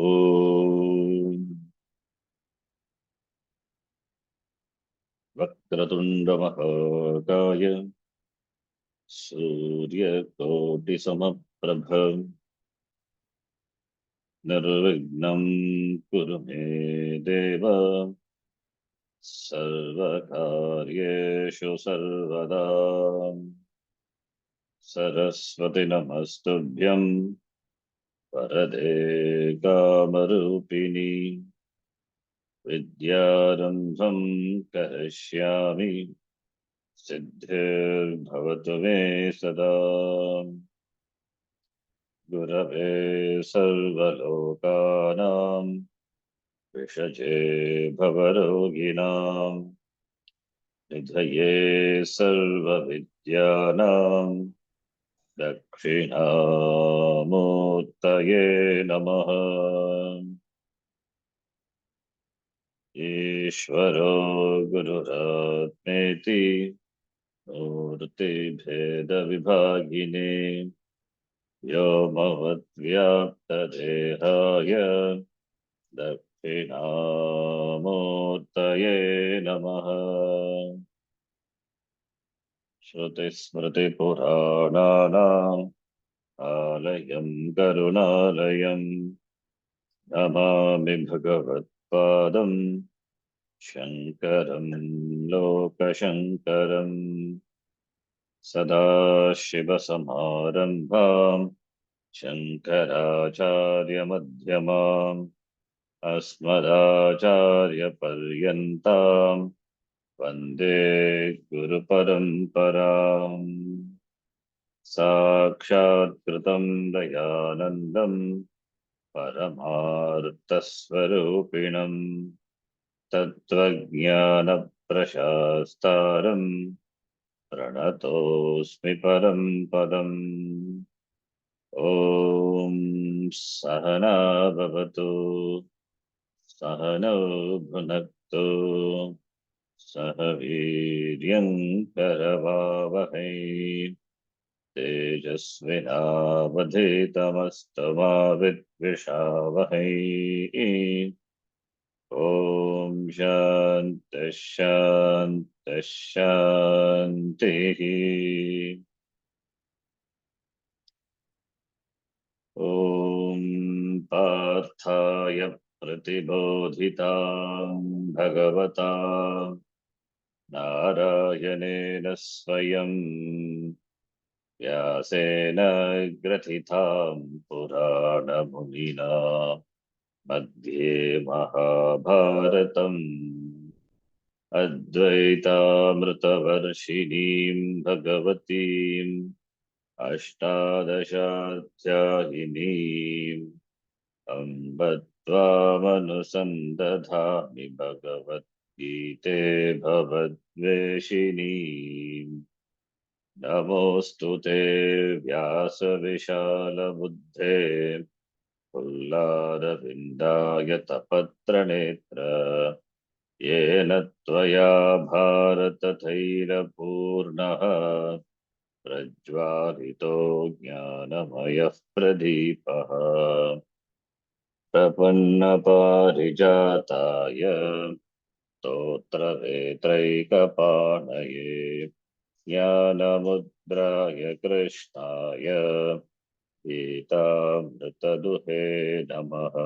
ॐ वक्रतुण्डमहाकाय सूर्यकोटिसमप्रभ निर्विघ्नं कुरु मे देव सर्वकार्येषु सर्वदा सरस्वति नमस्तुभ्यं वरदे कामरूपिणि विद्यारम्भं करिष्यामि सिद्धिर्भवतु मे सदा गुरवे सर्वलोकानां विषजे भवरोगिणां निधये सर्वविद्यानां दक्षिणामूर्तये नमः। ईश्वरो गुरुरात्मेति मूर्तिभेदविभागिने व्योमवद्व्याप्तदेहाय दक्षिणामूर्तये नमः। श्रुतिस्मृतिपुराणानाम् आलयं करुणालयं नमामि भगवत्पादं शङ्करं लोकशङ्करम्। सदाशिवसमारम्भां शङ्कराचार्यमध्यमाम् अस्मदाचार्यपर्यन्तां वन्दे गुरुपरम्पराम्। साक्षात्कृतं दयानन्दं परमार्थस्वरूपिणं तत्त्वज्ञानप्रशास्तारं प्रणतोऽस्मि परं पदम्। ॐ सहना भवतु सहनौ भुनक्तु सह वीर्यं करवावहै तेजस्विनावधीतमस्तु मा विद्विषावहै। ॐ शान्तिः शान्तिः शान्तिः। ॐ पार्थाय प्रतिबोधितां भगवता नारायणेन स्वयं व्यासेन ग्रथितां पुराणमुनिना मध्ये महाभारतम् अद्वैतामृतवर्षिणीं भगवतीम् अष्टादशाध्यायिनीम् अम्ब त्वामनुसन्दधामि भगवद्गीते भवद्वेषिणीम्। नमोऽस्तु ते व्यासविशालबुद्धे फुल्लारविन्दायतपत्रनेत्र येन त्वया भारततैलपूर्णः प्रज्वालितो ज्ञानमयः प्रदीपः। प्रपन्नपारिजाताय स्तोत्रवेत्रैकपाणये ज्ञानमुद्राय कृष्णाय गीतामृतदुहे नमः।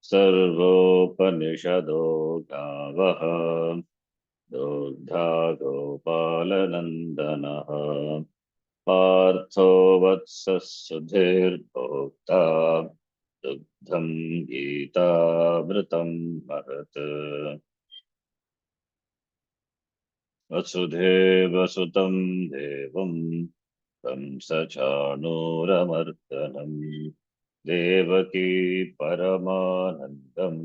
सर्वोपनिषदो गावः दोग्धा गोपालनन्दनः पार्थो वत्सः सुधीर्भोक्ता दुग्धं गीतामृतं महत्। वसुधेवसुतं देवं कंसचाणूरमर्दनं देवकी परमानन्दं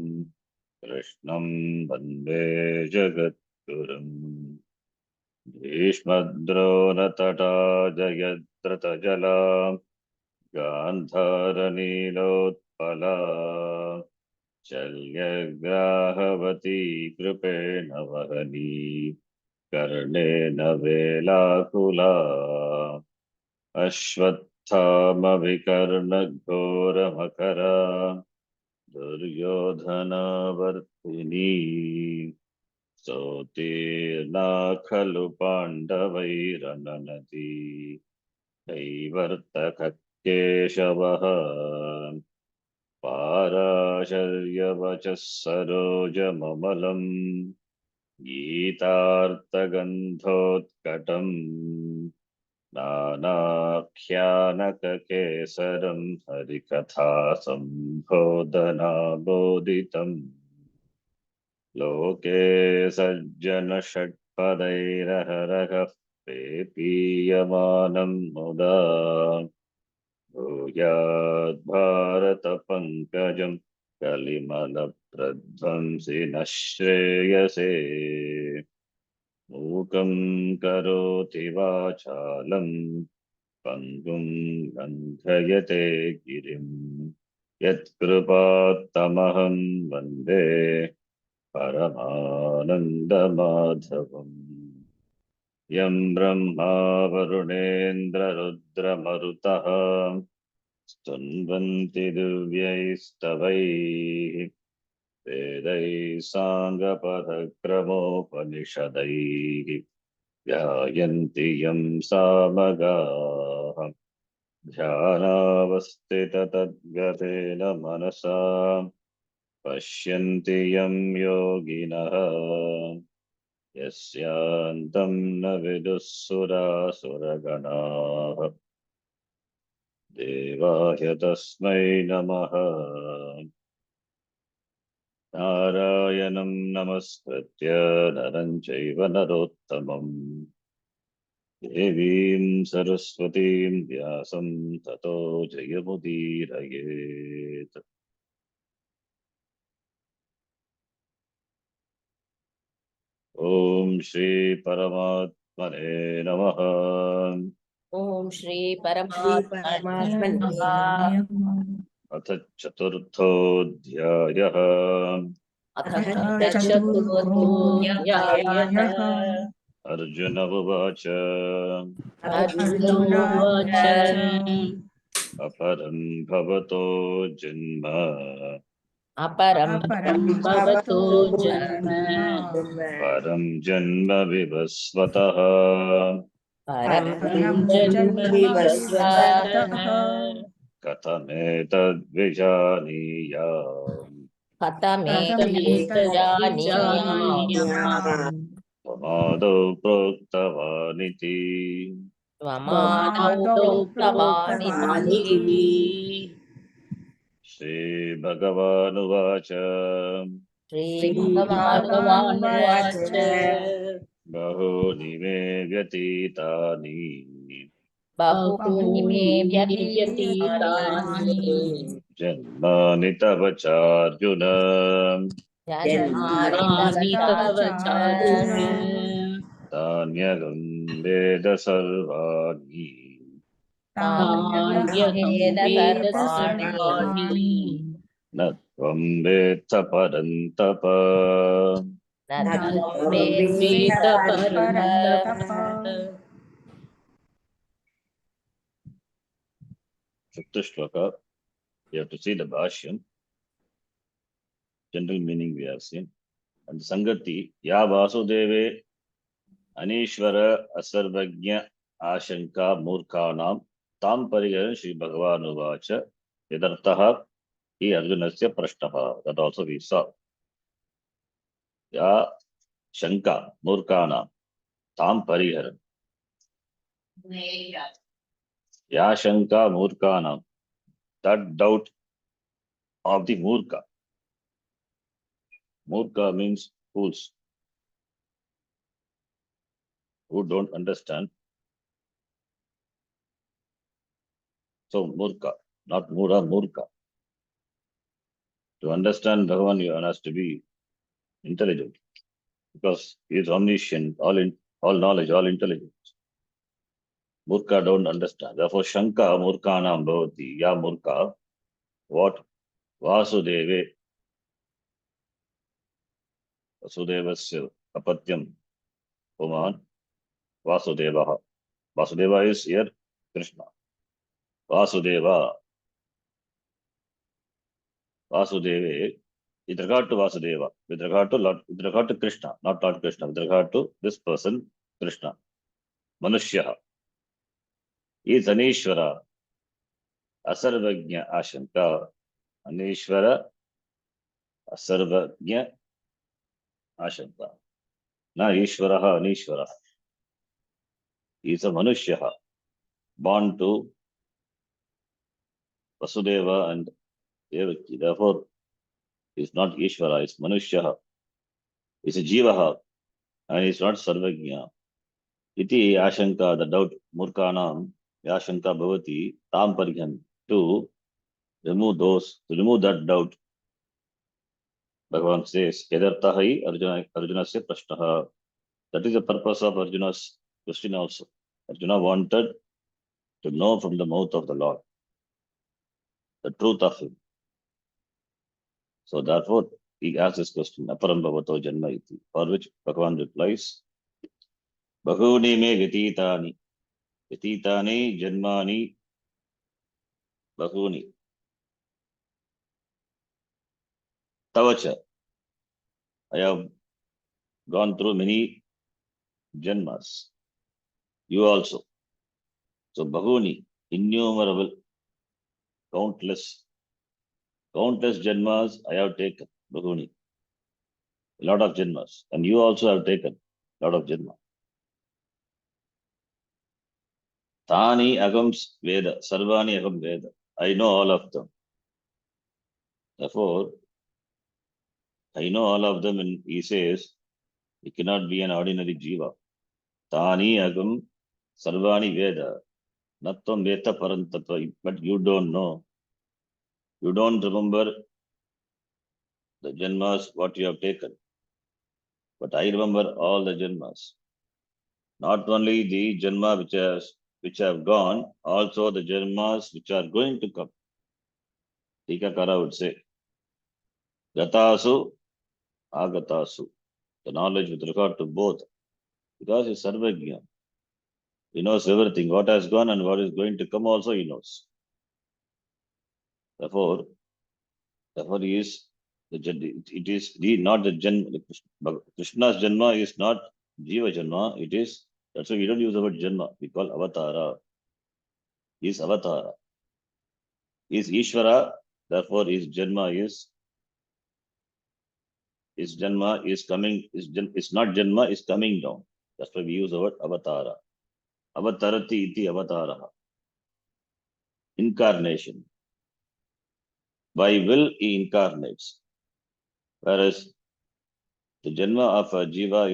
कृष्णं वन्दे जगद्गुरुम्। भीष्मद्रोणतटा जयद्रथजला गान्धारनीलोत्पला शल्यग्राहवती कृपेण वहनी कर्णेन वेलाकुला। अश्वत्थामराहेतैर्वरिष्ठा अश्वत्थामविकर्णघोरमकरा दुर्योधनावर्तिनी सोतीर्णा खलु पाण्डवैरननति कैवर्तकः केशवः पाराशर्यवचः सरोजममलम् गीतार्थगन्धोत्कटम् नानाख्यानककेसरम् हरिकथा सम्बोधनाबोधितम् लोके सज्जनषट्पदैरहरः पेपीयमानं मुदा भूयाद्भारतपङ्कजम् कलिमलप्रध्वंसि न श्रेयसे मूकं करोति वाचालं पङ्गुं लङ्घयते गिरिं यत्कृपात्तमहं वन्दे परमानन्दमाधवम् यं ब्रह्मा वरुणेन्द्ररुद्रमरुतः स्तुन्वन्ति दिव्यैस्तवैः वेदैः साङ्गपदक्रमोपनिषदैः ध्यायन्ति यं सामगाः ध्यानावस्थिततद्गतेन मनसा पश्यन्ति यं योगिनः यस्यान्तं न विदुः सुरासुरगणाः देवाय तस्मै नमः नारायणं नमस्कृत्य नरं चैव नरोत्तमम् देवीं सरस्वतीं व्यासं ततो जयमुदीरयेत्। ओम श्री परमात्मने नमः। ओम श्री श्री परमात्मने परमात्मने नमः। अथ चतुर्थोऽध्यायः। अथ चतुर्थोऽध्यायः। अर्जुन उवाच अर्जुन अर्जुन उवाच उवाच अपरं भवतो जन्म अपरं अपरं भवतो भवतो जन्म जन्म परं जन्म विवस्वतः परं परं जन्म जन्म विवस्वतः विवस्वतः कथमेतद्विजानीयाम् कथमेतद्विजानीयाम् त्वमादौ प्रोक्तवानिति। त्वमादौ त्वमादौ प्रोक्तवानिति। प्रोक्तवानिति। श्रीभगवानुवाच श्रीभगवानुवाच श्रीभगवानुवाच बहूनि मे व्यतीतानि बहूनि मे बहूनि मे व्यतीतानि व्यतीतानि जन्मानि तव चार्जुन जन्मानि जन्मानि तव तव चार्जुन चार्जुन तान्यहं वेद सर्वाणि तान्यहं तान्यहं वेद वेद सर्वाणि सर्वाणि न त्वं वेत्थ परन्तप। न न त्वं त्वं वेत्थ वेत्थ परन्तप। परन्तप। Fifth shloka, you have to see the Bhashyam, general meaning we have seen. And Sangati, Ya Vasudeve, Anishvara, Asarvagnya, Ashanka, Murkhanam, Tam Pariharan Sri Bhagavan Uvacha, Yadartaha, Hi Arjunasya Prashtaha. That also we saw. Ya Shanka, Murkhanam, Tam Pariharan. Ya Shanka, Murkhanam, that doubt of the Murka. Murka means fools who don't understand. So Murka, not Mura, Murka. To understand Bhagavan, you has to be intelligent because he is omniscient, all knowledge, all intelligence. Murka don't understand. Therefore, Shanka Murkanam Bhavati, Ya Murka, what? Vasudeve, Vasudevasya Apatyam, Puman, Vasudevaha. Vasudeva is here, Krishna. Vasudeva. Vasudeva. With regard to Vasudeva, with regard to Lord, with regard to Krishna, not Lord Krishna, with regard to this person, Krishna. Manushya. Is Anishvara. Asarvagnya Ashanka. Anishvara. Asarvagnya Ashanka. Na Ishvaraha Anishvara. He is a Manushya. Born to Vasudeva and Devaki. Therefore, he is not Ishvara, he is Manushya. He is a Jivaha. And he is not Sarvagnya. Iti Ashanka, the doubt, Murkanam, Ashanka Bhavati, Tam Parigyan, to remove that doubt. Bhagavan says, Kedartahi Arjuna se prashnaha. That is the purpose of Arjuna's question also. Arjuna wanted to know from the mouth of the Lord the truth of him. So therefore, he asks this question, Aparam Bhavato Janma iti, for which Bhagavan replies, Bahuni me vyatitani. Vyatitani janmani bahuni. Tavacha. I have gone through many janmas. You also. So bahuni, innumerable, countless janmas I have taken. Bahuni. A lot of janmas. And you also have taken a lot of janmas. Tani agams Veda, Sarvani agam Veda. I know all of them. Therefore, I know all of them, and he says, it cannot be an ordinary jiva. Tani agam Sarvani Veda. Nattam Veta Parantatva. But you don't know. You don't remember the janmas what you have taken. But I remember all the janmas. Not only the janma which have gone, also the janmas which are going to come. Tikakara would say, Gatasu, Agatasu. The knowledge with regard to both. Because he is Sarvagya. He knows everything. What has gone and what is going to come also he knows. Therefore he is it is not the Janma. Krishna's Janma is not Jiva Janma. It is, that's why we don't use the word Janma. We call Avatara. He is Avatara. He is Ishvara. Therefore his Janma is coming, is not Janma, is coming down. That's why we use the word Avatara. Avatarati iti Avatara. Incarnation. By will he incarnates. Whereas the Janma of a Jiva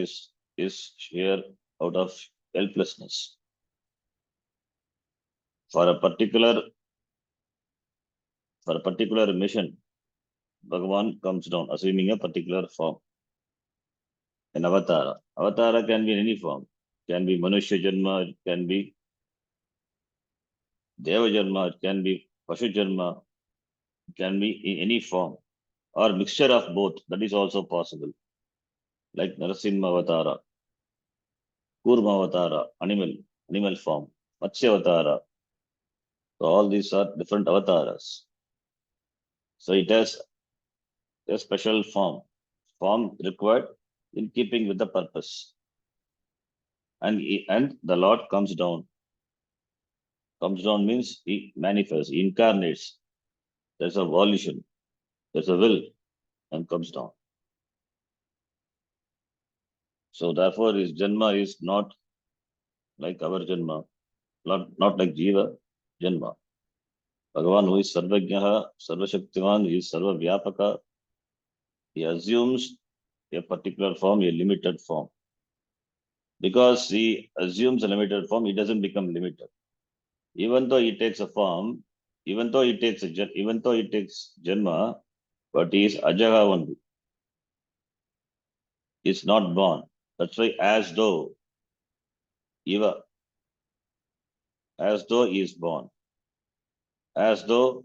is here out of helplessness. For a particular mission, Bhagavan comes down, assuming a particular form. An avatara. Avatara can be in any form. It can be Manushya Janma, it can be Deva Janma, it can be Pashu Janma, it can be in any form. Or mixture of both, that is also possible. Like Narasimha Avatara, Kurma Avatara, animal form, Matsya Avatara. So all these are different avataras. So it has a special form required in keeping with the purpose. And the Lord comes down. Comes down means he manifests, he incarnates. There's a volition, there's a will, and comes down. So therefore his Janma is not like our Janma, not like Jiva Janma. Bhagavan, who is Sarvajnaha, Sarvashaktiman, he is Sarva Vyapaka. He assumes a particular form, a limited form. Because he assumes a limited form, he doesn't become limited. Even though he takes a form, even though he takes Janma, but he is Ajaga only. He is not born. That's why as though he is born. As though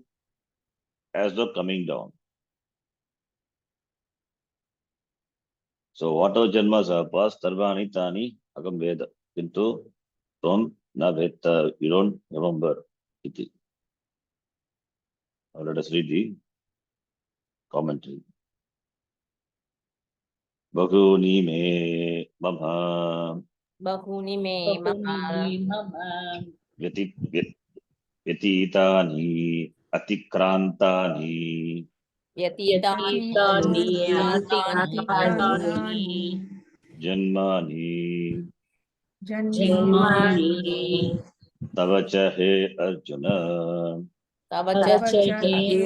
coming down. So whatever janmas have passed, Sarvani Tani Agam Veda. Kintu Tom Na Veta, you don't remember. Iti. Now let us read the commentary. Bahuni me mama Bahuni me mama व्यतीतानि अतिक्रान्तानि yatitani अतीतानि atikrantani जन्मानि जन्मानि तव च हे Arjun tava तव cha च हे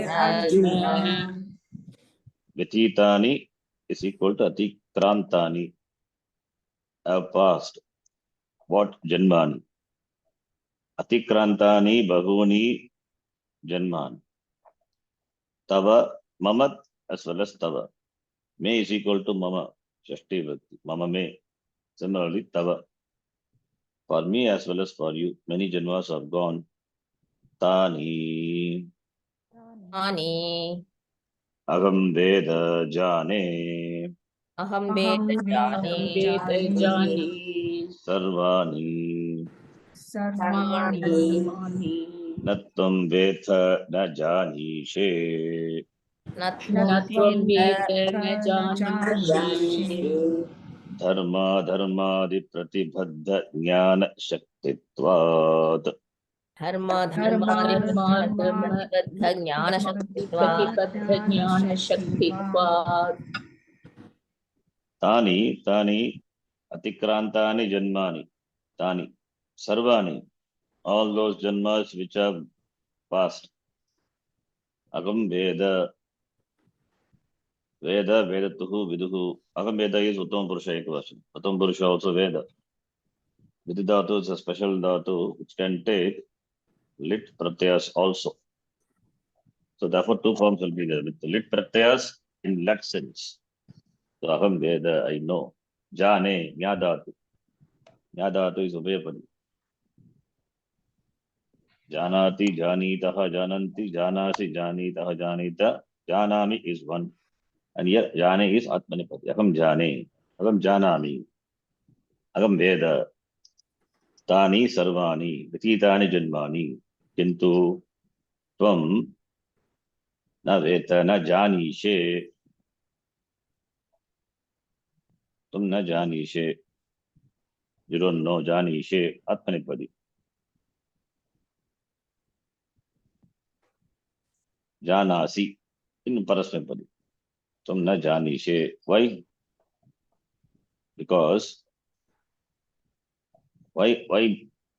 Arjuna Arjun व्यतीतानि is equal to अतिक्रान्तानि have passed. What जन्मानि? अतिक्रान्तानि बहूनि जन्मानि. तव मम as well as tava. Me is equal to mama. Shashti Vibhakti. Mama me. Similarly, tava. For me as well as for you, many janmas have gone. Tani ani agam veda jane aham अहं veda वेद jane जाने sarvani सर्वाणि sarvani natvam veda na janishe न natvam त्वं veda वेत्थ न जानीषे dharma dharmadi pratibhaddha jnana shaktitvat dharma dharmadi धर्माधर्मादि pratibhaddha jnana shaktitva प्रतिपद्यज्ञानशक्तित्वात् तानि तानि अतिक्रांतानि जन्मानि तानि सर्वाणि all those janmas which have passed agam veda vedatuhu viduhu agam veda is uttam purusha ekvachan uttam purusha also veda vididhatu is a special dhatu which can take lit pratyas also, so therefore two forms will be there with the lit pratyas in lat sense. So agam veda, I know. Jane nya dhatu is ubhayapadi. Janati, janitaha, jananti, janasi, janitaha, janita, janami is one. And here jane is atmanipati. Agam jane, agam janami, agam veda, tani sarvani, vyatitani janmani. Kintu tvam na veta na janishe, tum na janishe. You don't know janishe atmanipati. Janasi in parasmapadi. Tum na janishe. Why? Because why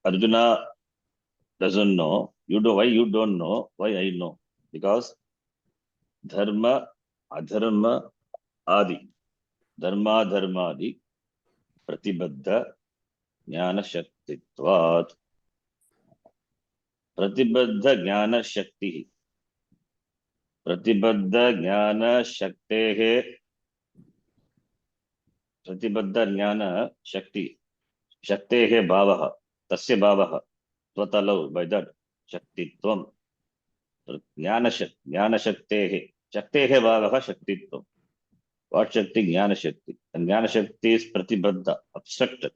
Arjuna doesn't know, you do, why you don't know, why I know? Because dharma adharma adi dharma dharmadi pratibadda jnana shaktitvat pratibadda jnana shakti pratibadda jnana shaktehe pratibadda jnana shakti shaktehe bhavah tasya bhavah tvatalau, by that shaktitvam ज्ञान शक्तेः भावः शक्तित्वम्. What Shakti? Jnana Shakti. And Jnana Shakti is Pratibadda, obstructed.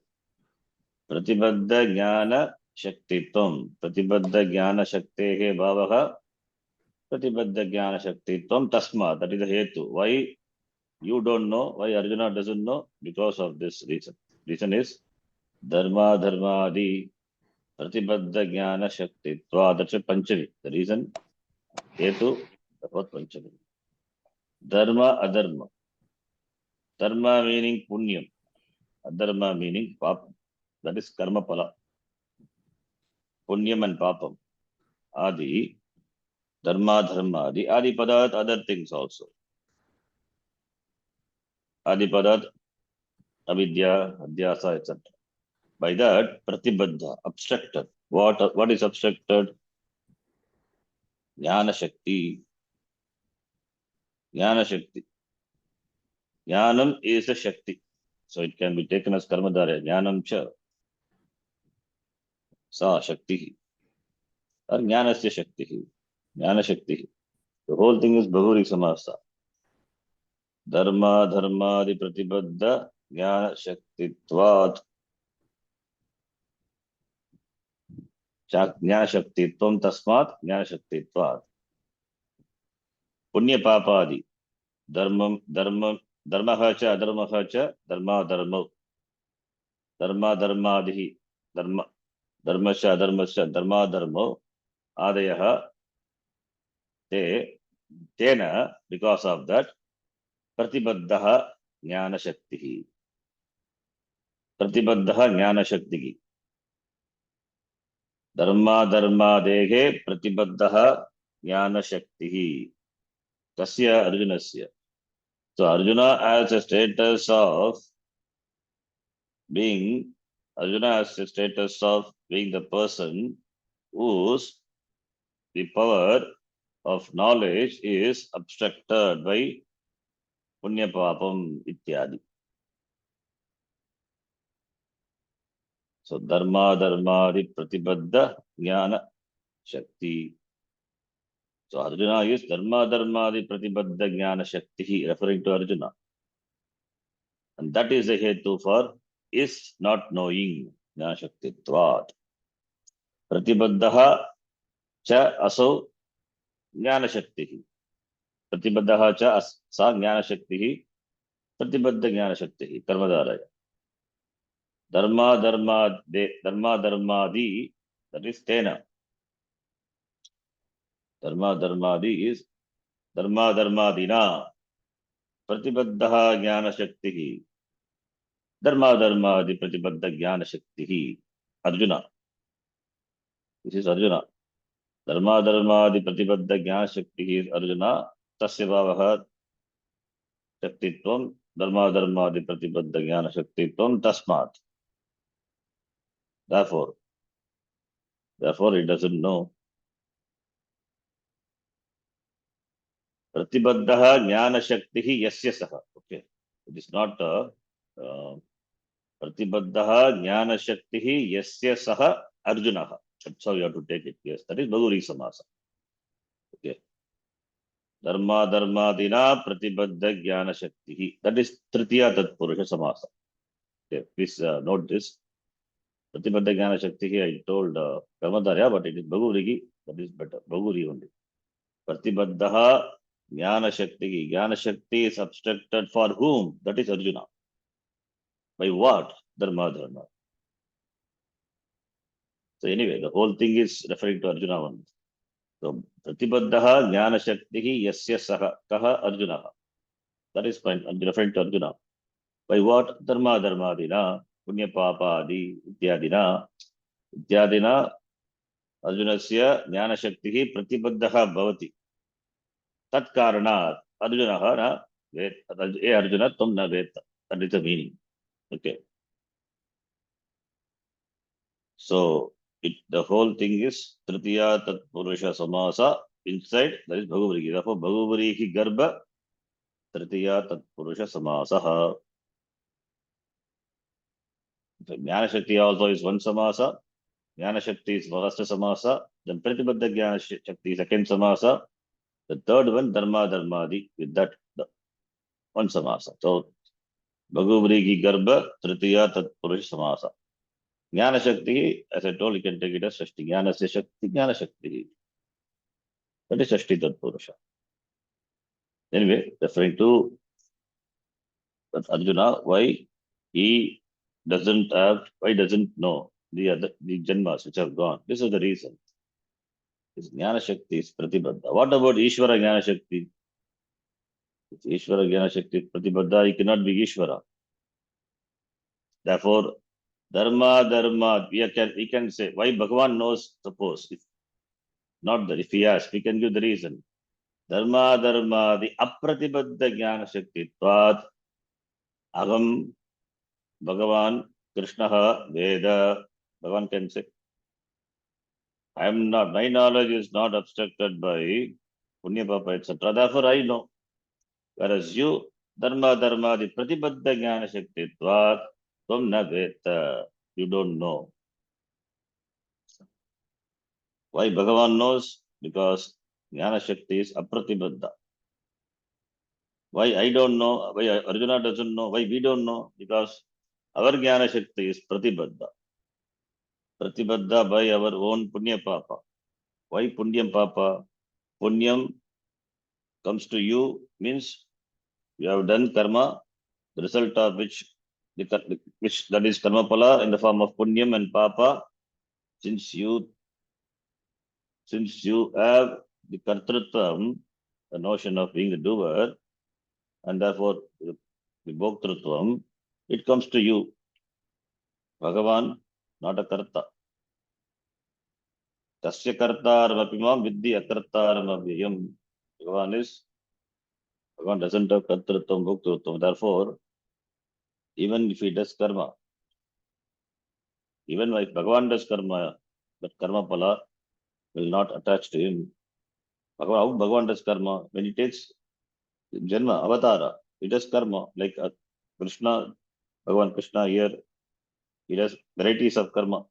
Pratibadda Jnana Shaktitvam. Pratibadda Jnana Shaktehe Bhavaha. Pratibadda Jnana Shaktitvam Tasma. That is the Hetu. Why you don't know, why Arjuna doesn't know? Because of this reason. Reason is Dharma Dharmadi Pratibadda Jnana Shaktitva. That's a Panchami. The reason Hetu, the fourth Panchami. Dharma Adharma. Dharma meaning punyam, adharma meaning papam. That is karma pala. Punyam and papam. Adi, dharma dharma adi. Adi padat, other things also. Adi padat, avidya, adhyasa, etc. By that, pratibadha, obstructed. What is obstructed? Jnana Shakti. Jnana Shakti. Jnanam is a Shakti. So it can be taken as karmadharya. Jnanam cha. Sa Shakti. Or Jnanasya Shakti. Jnana Shakti. The whole thing is Bahuri Samasa. Dharma dharmadi pratibadda jnana shaktitvat. Jnana shaktitvam tasmat jnana shaktitvat. Punya Papadi, Dharmaha cha, Adharmaha cha, Dharma, Dharmadihi, Dharmascha, Dharmo, Adayaha, Tena, because of that, Pratibaddaha Jnana Shaktihi. Pratibaddaha Jnana Shaktihi. Dharmadehe Pratibaddaha Jnana Shaktihi. Tasya Arjunasya. So Arjuna has a status of being, the person whose the power of knowledge is obstructed by Punya Papam Ityadi. So Dharmadi Pratibadda Jnana Shakti. So Arjuna is Dharmadi Pratibadda Jnana Shakti, referring to Arjuna. And that is the hetu for is not knowing Jnana Shakti Tvat. Pratibaddaha cha aso Jnana Shakti. Pratibaddaha cha sa Jnana Shakti. Pratibadda Jnana Shakti. Karmadharaya. Dharmadi, that is Tena. Dharmadi is Dharmadina. Pratibaddaha Jnana Shakti. Dharmadi Pratibadda Jnana Shakti. Arjuna. This is Arjuna. Dharmadi Pratibadda Jnana Shakti is Arjuna. Tasya Bhavaha Shaktitvam. Dharmadi Pratibadda Jnana Shaktitvam. Tasmat. Therefore, he doesn't know. Pratibaddaha Jnana Shakti Yasya Saha. Okay. It is not Pratibaddaha Jnana Shakti Yasya Saha Arjunaha. That's how you have to take it. Yes, that is Bahuri Samasa. Okay. Dharmadina Pratibadda Jnana Shakti. That is Tritiya Tatpurusha Samasa. Okay. Please note this. Pratibadda Jnana Shakti, I told Karmadharya, but it is Bahuri. That is better. Bahuri only. Pratibaddaha Jnana Shakti. Jnana Shakti is obstructed for whom? That is Arjuna. By what? Dharma. So anyway, the whole thing is referring to Arjuna only. So Pratibaddaha Jnana Shakti Yasya Saha Kaha Arjuna. That is fine. I'm referring to Arjuna. By what? Dharmadina, Punya Papadi, Ityadina. Arjunasya Jnana Shakti Pratibaddaha Bhavati. Tat Karanat Arjunaha na Vet. Arjuna Tum na Veta. That is the meaning. Okay. So the whole thing is Tritiya Tat Purusha Samasa inside, that is Bhagavarihi. Therefore, Bhagavarihi Garbha Tritiya Tat Purusha Samasaha. Jnana Shakti also is one Samasa. Jnana Shakti is first Samasa. Then Pratibadda Jnana Shakti is second Samasa. The third one, Dharmadi, with that one Samasa. So Bhagavarihi Garbha Tritiya Tat Purusha Samasa. Jnana Shakti, as I told, you can take it as Shashti. Jnana Shakti, Jnana Shakti. That is Shashti Tat Purusha. Anyway, referring to Arjuna, why he doesn't know the Janmas which have gone. This is the reason. His Jnana Shakti is Pratibadda. What about Ishvara Jnana Shakti? If Ishvara Jnana Shakti is Pratibadda, he cannot be Ishvara. Therefore, Dharma, we can say, why Bhagavan knows, suppose, if not that, if he asks, we can give the reason. Dharma, the Apratibadda Jnana Shakti, Tvat, Agam, Bhagavan, Krishna, Veda, Bhagavan can say, my knowledge is not obstructed by Punya Papa, etc. Therefore, I know. Whereas you, Dharma, the Pratibadda Jnana Shakti, Tvat, Tvam na Veta, you don't know. Why Bhagavan knows? Because Jnana Shakti is Apratibadda. Why I don't know? Why Arjuna doesn't know? Why we don't know? Because our Jnana Shakti is Pratibadda. Pratibadda by our own Punya Papa. Why Punyam Papa? Punyam comes to you means you have done karma, the result of which that is karma pala in the form of punyam and papa. Since you have the kartrutvam, the notion of being the doer, and therefore the bhoktrutvam, it comes to you. Bhagavan, not a karta. Tasya kartaramapimam vidhi akartaramabhyayam. Bhagavan doesn't have kartrutvam, bhoktrutvam. Therefore, even if he does karma, even if Bhagavan does karma, but karma pala will not attach to him. Bhagavan does karma when he takes Janma, avatara, he does karma like Krishna, Bhagavan Krishna here, he does varieties of karma.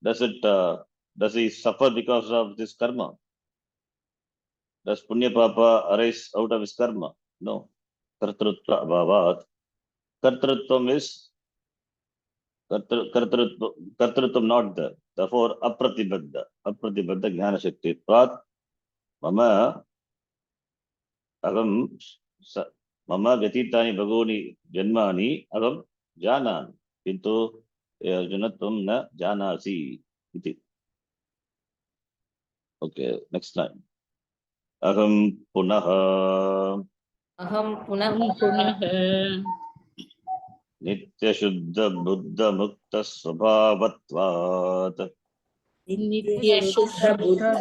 Does he suffer because of this karma? Does Punya Papa arise out of his karma? No. Kartrutva abhavat. Kartrutvam is Kartrutvam not there. Therefore, apratibadda jnana shakti. Mama agam mama gatitani bhagoni janmani agam janan. Kintu Arjunatvam na janasi. Okay, next time. Aham punaha nitya shuddha buddha mukta svabhavatvat Buddha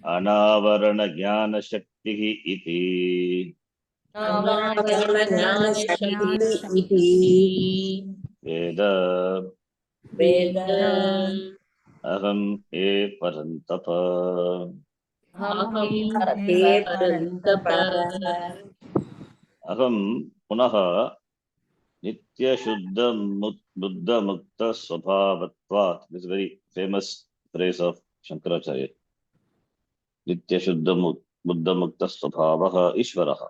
anavarana jnana shakti iti veda aham e parantapa. Aham punaha nitya shuddha buddha mukta svabhavatvat. This is a very famous phrase of Shankaracharya. Nitya shuddha buddha mukta svabhavaha ishvaraha.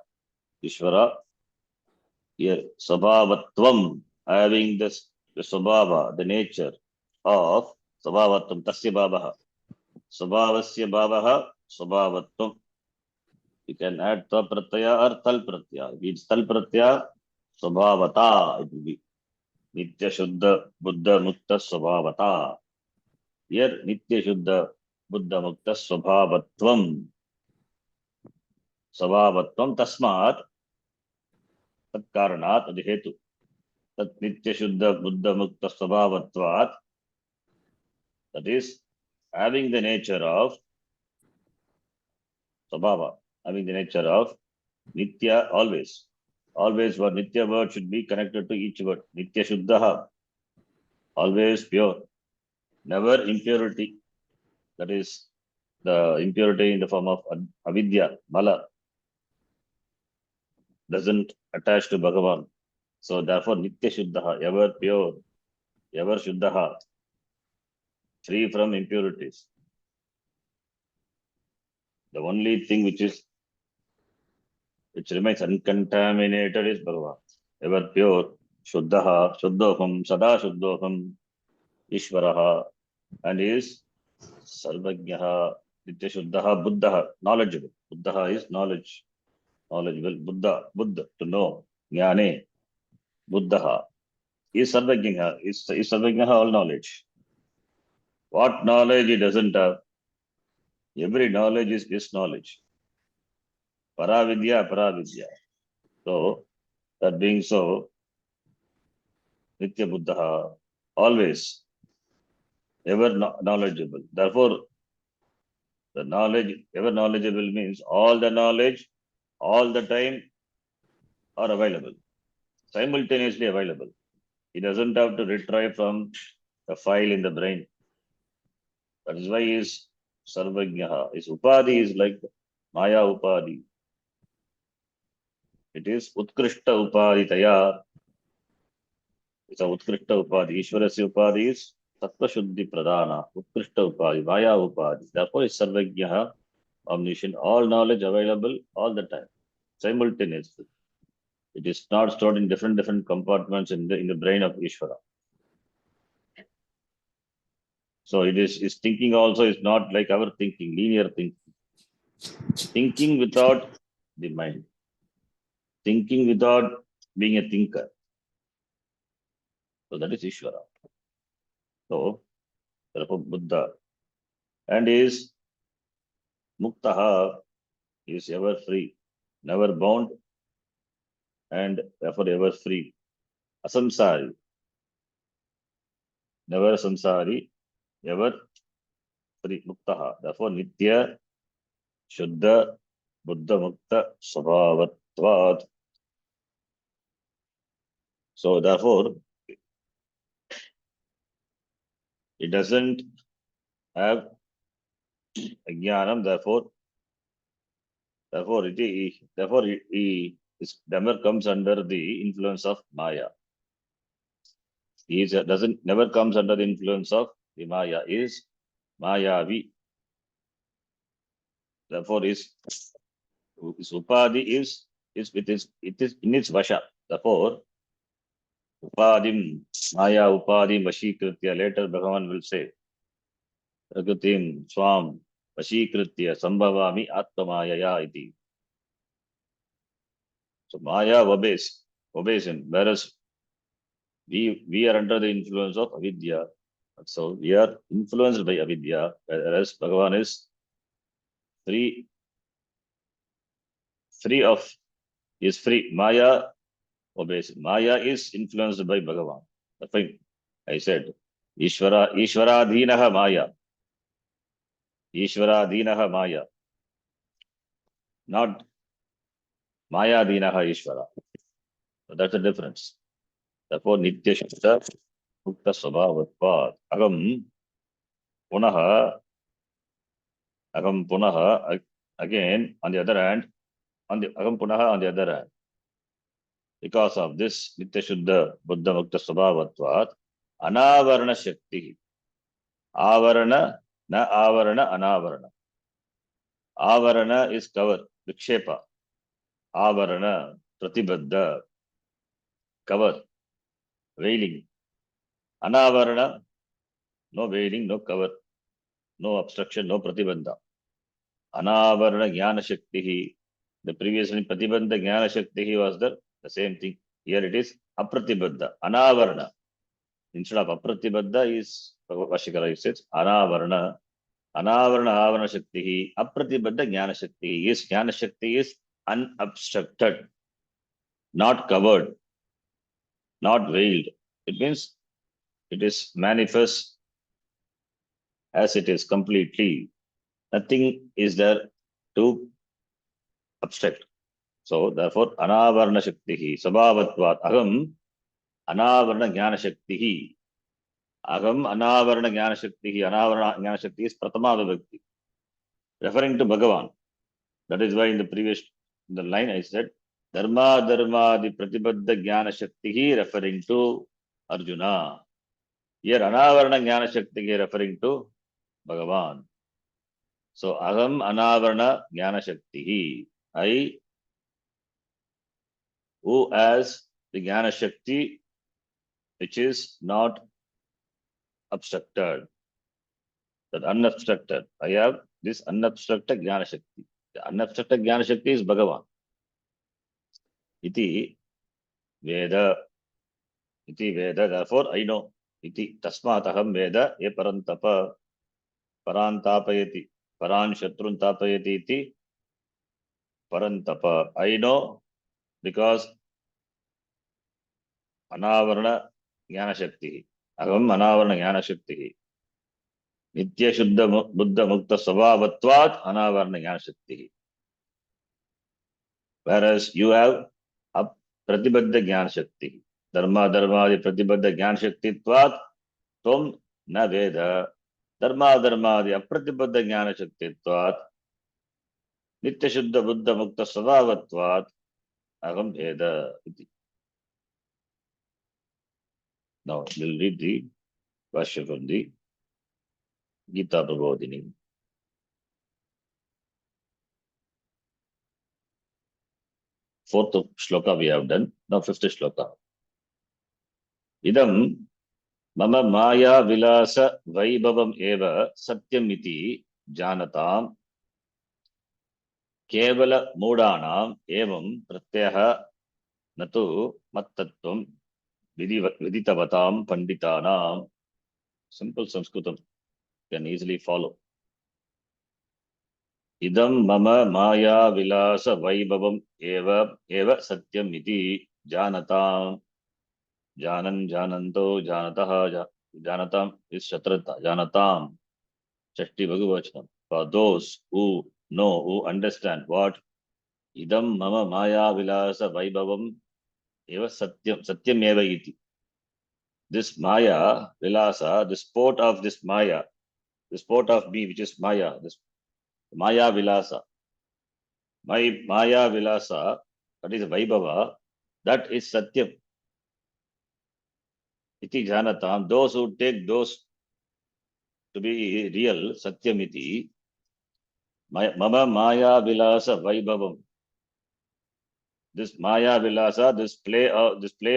Ishvara, here svabhavatvam, having this the svabhava, the nature of svabhavatvam, tasya bhavaha. Svabhavasya bhavaha svabhavatvam. You can add ta pratyaya or tal pratyaya. If it's tal pratyaya, svabhavata, it will be nitya shuddha buddha mukta svabhavata. Here nitya shuddha buddha mukta svabhavatvam. Svabhavatvam tasmat tat karanat adhetu. Tat nitya shuddha buddha mukta svabhavatvat. That is having the nature of svabhava, having the nature of nitya always. Always what nitya word should be connected to each word. Nitya shuddha, always pure, never impurity. That is the impurity in the form of avidya, mala, doesn't attach to Bhagavan. So therefore nitya shuddha, ever pure, ever shuddha, free from impurities. The only thing which remains uncontaminated is Bhagavan. Ever pure, shuddha, shuddhokam, sada shuddhokam, ishvaraha, and is sarvajnaha, nitya shuddha, buddha, knowledgeable. Buddha is knowledge, knowledgeable. Buddha, to know. Jnane, buddha. Is sarvajnaha, is sarvajnaha all knowledge. What knowledge he doesn't have? Every knowledge is his knowledge. Paravidya. So, that being so, Nitya Buddha, always, ever knowledgeable. Therefore, the knowledge, ever knowledgeable means all the knowledge, all the time are available, simultaneously available. He doesn't have to retrieve from a file in the brain. That is why he is Sarvajnaha. His Upadhi is like Maya Upadhi. It is Utkrishta Upadhi Taya. It's a Utkrishta Upadhi. Ishwarasya Upadhi is Sattva Shuddhi Pradhana. Utkrishta Upadhi, Maya Upadhi. Therefore is Sarvajnaha, omniscient, all knowledge available all the time, simultaneously. It is not stored in different compartments in the brain of Ishvara. So it is his thinking also is not like our thinking, linear thinking. Thinking without the mind. Thinking without being a thinker. So that is Ishvara. So therefore Buddha. And is Muktaha, is ever free, never bound, and therefore ever free. Asamsari, never samsari, ever free. Muktaha. Therefore Nitya, Shuddha, Buddha Mukta, Svabhavatvat. So therefore, it doesn't have Ajnanam, therefore he never comes under the influence of Maya. He doesn't never comes under the influence of the Maya. Is Mayavi. Therefore, his upadhi is it is in its vasha. Therefore, upadim Maya upadim vashikritya. Later, Bhagavan will say, Prakutim swam vashikritya sambhavami atmamayaya iti. So Maya obeys him, whereas we are under the influence of avidya. So we are influenced by avidya, whereas Bhagavan is free is free. Maya obeys. Maya is influenced by Bhagavan. That's why I said, Ishvaradhinaha Maya. Ishvaradhinaha Maya. Not Mayadhinaha Ishvara. So that's the difference. Therefore, Nitya Shukta Mukta Svabhavatvat. Agam Punaha, again, on the other hand, Agam Punaha on the other hand. Because of this Nitya Shuddha Buddha Mukta Svabhavatvat, Anavarana Shakti. Avarana, na avarana, anavarana. Avarana is cover, vikshepa. Avarana, pratibadha, cover, veiling. Anavarana, no veiling, no cover, no obstruction, no pratibandha. Anavarana jnana shakti. The previous one, pratibandha jnana shakti was the same thing. Here it is apratibadha, anavarana. Instead of apratibadha is, Vashikara says, anavarana. Anavarana avarana shakti, apratibadha jnana shakti. Yes, jnana shakti is unobstructed, not covered, not veiled. It means it is manifest as it is completely. Nothing is there to obstruct. So therefore, anavarana shakti, sabhavatvat, agam anavarana jnana shakti. Agam anavarana jnana shakti, anavarana jnana shakti is pratama vibhakti, referring to Bhagavan. That is why in the line I said, Dharma di pratibadha jnana shakti referring to Arjuna. Here anavarana jnana shakti referring to Bhagavan. So aham anavarana jnana shakti. I who has the jnana shakti which is not obstructed. That unobstructed. I have this unobstructed jnana shakti. The unobstructed jnana shakti is Bhagavan. Iti Veda. Iti Veda. Therefore I know. Iti tasmat aham Veda ye parantapa parantapayati paran shatrun tapayati iti parantapa. I know because anavarana jnana shakti. Aham anavarana jnana shakti. Nitya Shuddha Buddha Mukta Svabhavatvat anavarana jnana shakti. Whereas you have a pratibadha jnana shakti. Dharma di pratibadha jnana shakti tvat tvam na veda. Dharma di apratibadha jnana shakti tvat Nitya Shuddha Buddha Mukta Svabhavatvat aham veda. Now we'll read the Bhashya from the Gita Prabodhini. Fourth shloka we have done. Now fifth shloka. Idam Mama Maya Vilasa Vaibhavam Eva Satyamiti Janatam Kevala Mudanam Evam Pratyaha Natu Mattattvam Viditavatam Panditanam. Simple Sanskritam can easily follow. Idam Mama Maya Vilasa Vaibhavam Eva Satyamiti Janatam. Janan Jananto Janataha Janatam is Shatrata. Janatam Shashti Bhagavachanam. For those who know, who understand what Idam Mama Maya Vilasa Vaibhavam Eva Satyam Eva Iti. This Maya Vilasa, the sport of this Maya, the sport of me, which is Maya, this Maya Vilasa, my Maya Vilasa, that is Vaibhava, that is Satyam. Iti Janatam, those who take those to be real, Satyamiti, Mama Maya Vilasa Vaibhavam. This Maya Vilasa, this play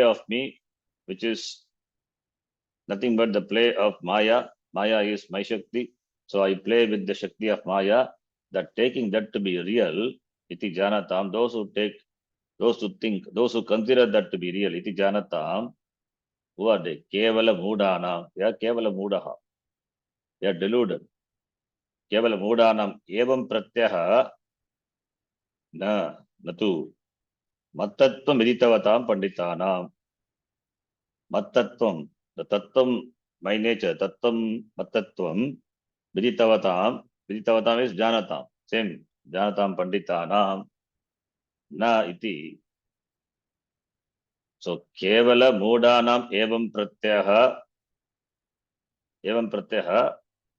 of me, which is nothing but the play of Maya. Maya is my Shakti. So I play with the Shakti of Maya. That taking that to be real, iti janatam, those who think, those who consider that to be real, iti janatam, who are they? Kevala Mudana. They are Kevala Mudaha. They are deluded. Kevala Mudanam. Evam Pratyaha Natu. Mattattvam Viditavatam Panditanam. Mattattvam. The Tattvam, my nature. Tattvam Mattattvam. Viditavatam. Viditavatam is Janatam. Same. Janatam Panditanam. Na iti. So Kevala Mudanam Evam Pratyaha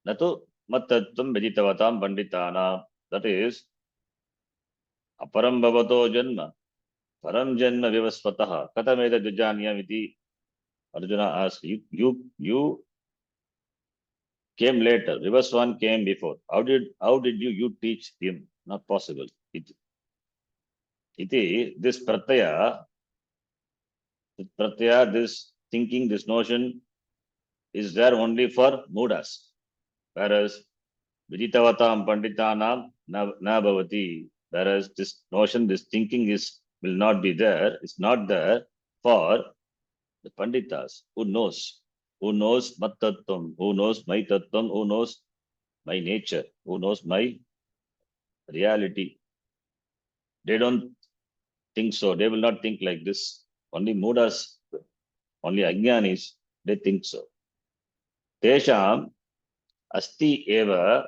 Natu Mattattvam Viditavatam Panditanam. That is Aparam Bhavato Janma. Param Janma Vivasvataha. Katameda Dujanyam iti. Arjuna asked, you came later. Vivaswan came before. How did you teach him? Not possible. This pratyaya, this thinking, this notion is there only for mudas. Whereas Viditavatam Panditanam na bhavati. Whereas this notion, this thinking will not be there. It's not there for the Panditas who knows Mattattvam, who knows my Tattvam, who knows my nature, who knows my reality. They don't think so. They will not think like this. Only Mudas, only Ajnanis, they think so. Tesham asti eva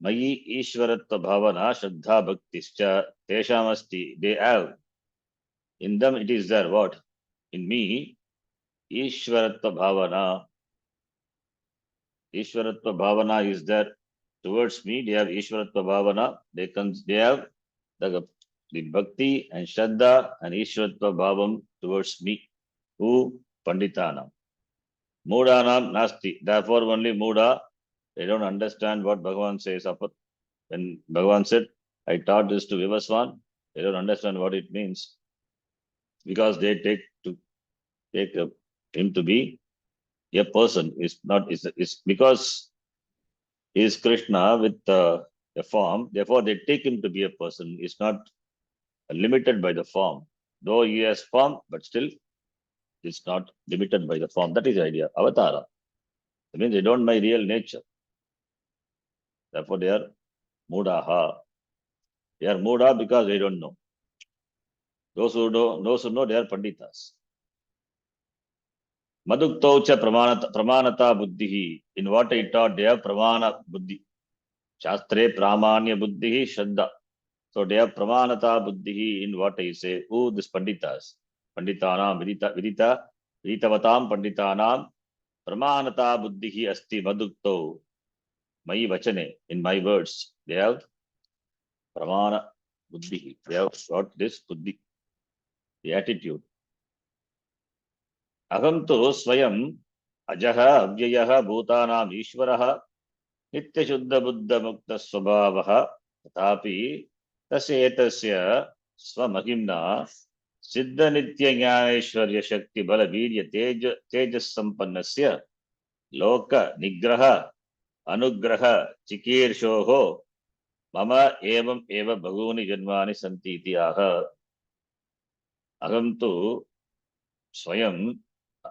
mayi ishvaratva bhavana shraddha bhaktischa. Tesham asti, they have. In them it is there. What? In me, Ishvaratva Bhavana. Ishvaratva Bhavana is there towards me. They have Ishvaratva Bhavana. They have the Bhakti and Shraddha and Ishvaratva Bhavam towards me. Who? Panditana. Mudanam Nasti. Therefore, only Muda, they don't understand what Bhagavan says. When Bhagavan said, I taught this to Vivaswan, they don't understand what it means. Because they take him to be a person. Is because he is Krishna with a form. Therefore, they take him to be a person. Is not limited by the form. Though he has form, but still it's not limited by the form. That is the idea. Avatara. That means they don't know my real nature. Therefore, they are Mudaha. They are Muda because they don't know. Those who know, they are Panditas. Maduktaucha Pramanata Buddhihi. In what I taught, they have Pramana Buddhi. Shastre Pramanya Buddhihi Shraddha. So they have Pramanata Buddhihi in what I say. Who? This Panditas. Panditanam Viditavatam Panditanam Pramanata Buddhihi Asti Maduktau. Mai Vachane. In my words, they have Pramana Buddhihi. They have got this Buddhi. The attitude. Aham tu swayam ajaha abhyayaha bhutanam ishvaraha nitya shuddha buddha mukta swabhavaha tatapi tasya swamahimna siddha nitya jnaneshwarya shakti bala virya tejas sampannasya Loka Nigraha Anugraha Chikir Mama Evam Eva Bhaguni Janmani Santi Iti Aha. Aham tu Swayam,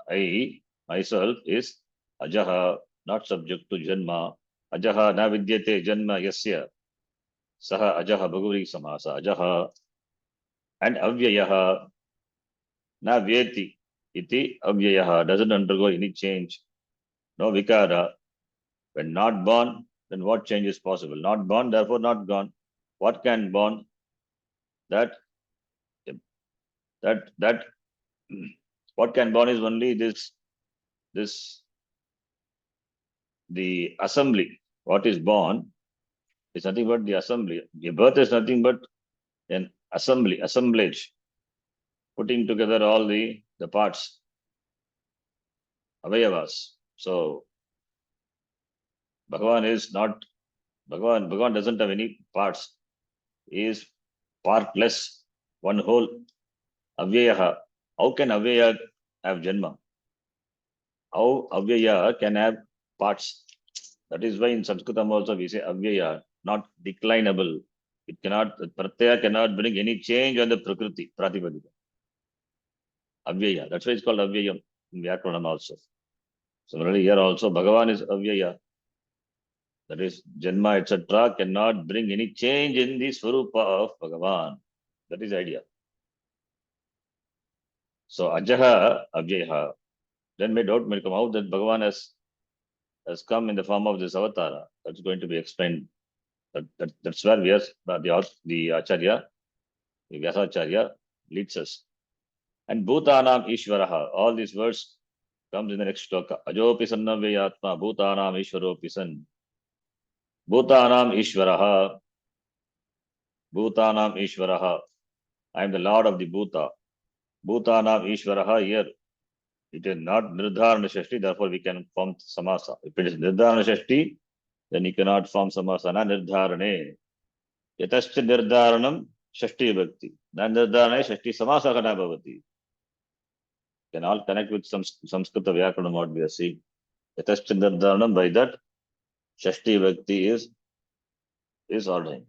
I myself is Ajaha, not subject to Janma. Ajaha na vidyate Janma Yasya. Saha Ajaha Bhaguri Samasa. Ajaha and Avyayaha na Vyeti. Iti Avyayaha doesn't undergo any change. No Vikara. When not born, then what change is possible? Not born, therefore not gone. What can born? That that what can born is only this the assembly. What is born is nothing but the assembly. The birth is nothing but an assemblage, putting together all the parts, avayavas. So Bhagavan is not Bhagavan doesn't have any parts. He is partless, one whole. Avyayaha. How can Avyaya have Janma? How Avyaya can have parts? That is why in Sanskritam also we say Avyaya, not declinable. It cannot, Pratyaya cannot bring any change on the Prakriti, Pratipadika. Avyaya. That's why it's called Avyayam in Vyakaranam also. Similarly, here also Bhagavan is Avyaya. That is, Janma, etc. cannot bring any change in the Swarupa of Bhagavan. That is the idea. So Ajaha, Avyayaha. Then may doubt may come out that Bhagavan has come in the form of this avatara. That's going to be explained. That's where we are, the Acharya, the Vyasacharya leads us. And Bhutanam Ishvaraha, all these words comes in the next shloka. Ajopi Sannavayatma Bhutanam Ishvaropi San. Bhutanam Ishvaraha. Bhutanam Ishvaraha. I am the Lord of the Bhuta. Bhutanam Ishvaraha here. It is not Nirdharana Shashti, therefore we can form Samasa. If it is Nirdharana Shashti, then you cannot form Samasa. Na Nirdharane. Yatascha Nirdharanam Shashti Bhakti. Na Nirdharane Shashti Samasa Kana Bhavati. Can all connect with some Samskrita Vyakaranam what we are seeing. Yatascha Nirdharanam, by that Shashti Bhakti is ordering.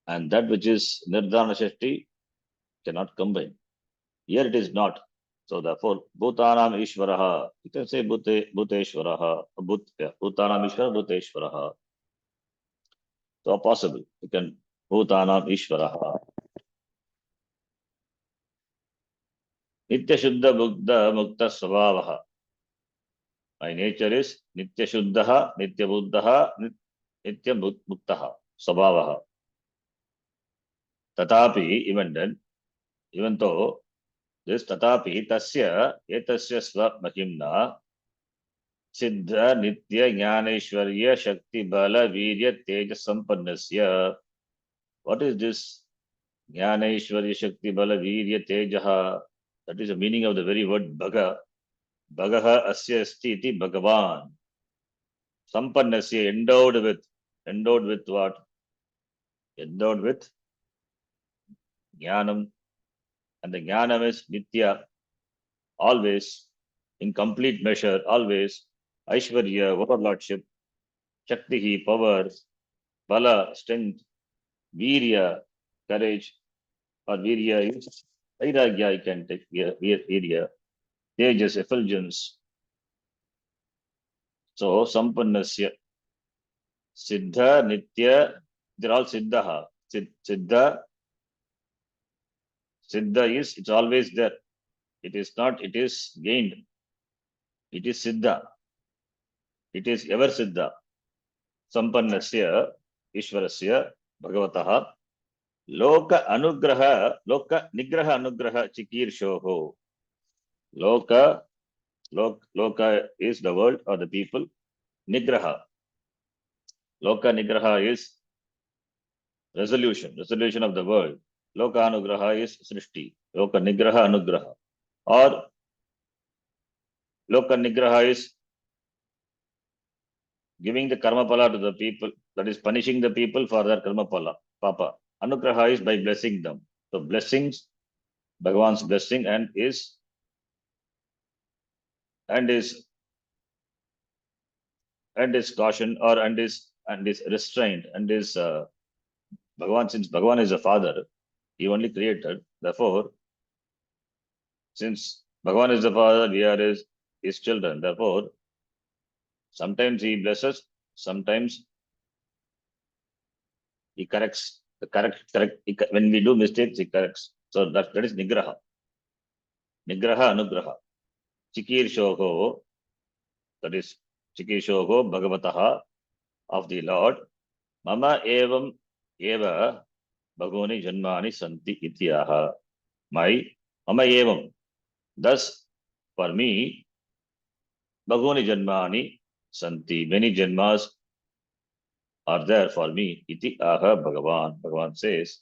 And that which is Nirdharana Shashti cannot combine. Here it is not. So therefore, Bhutanam Ishvaraha. You can say Bhuteshvaraha. Bhutanam Ishvara, Bhuteshvaraha. So possible. You can Bhutanam Ishvaraha. Nitya Shuddha Buddha Mukta Svabhaha. My nature is Nitya Shuddha, Nitya Buddha, Nitya Muktaha, Svabhaha. Tatapi, even then, even though this Tatapi Tasya Etasya Sva Mahimna Siddha Nitya Jnaneshwarya Shakti Bala Virya Teja Sampannasya. What is this Jnaneshwarya Shakti Bala Virya Tejaha? That is the meaning of the very word Bhaga. Bhagaha Asya Asti Iti Bhagavan. Sampannasya, endowed with what? Endowed with Jnanam. And the Jnanam is Nitya, always, in complete measure, always. Aishwarya, overlordship. Shaktihi, power. Bala, strength. Virya, courage. Or Virya is Vairagya, I can take Virya. Tejas, effulgence. So, Sampannasya. Siddha, Nitya, they're all Siddhaha. Siddha is, it's always there. It is not, it is gained. It is Siddha. It is ever Siddha. Sampannasya, Ishvarasya, Bhagavataha, Loka Anugraha, Loka Nigraha Anugraha Chikir Shoho. Loka is the world or the people. Nigraha. Loka Nigraha is resolution of the world. Loka Anugraha is Srishti. Loka Nigraha Anugraha. Or Loka Nigraha is giving the karma pala to the people, that is punishing the people for their karma pala, papa. Anugraha is by blessing them. So blessings, Bhagavan's blessing and is and is caution or and is restraint and is Bhagavan, since Bhagavan is a father, he only created. Therefore, since Bhagavan is the father, we are his children. Therefore, sometimes he blesses, sometimes he corrects. When we do mistakes, he corrects. So that is Nigraha. Nigraha, Anugraha. Chikir Shoho, that is Chikir Shoho, Bhagavataha of the Lord. Mama evam eva Bhagoni Janmani Santi Ityaha. Mama evam. Thus, for me, Bhagoni Janmani Santi. Many Janmas are there for me. Iti aha Bhagavan. Bhagavan says,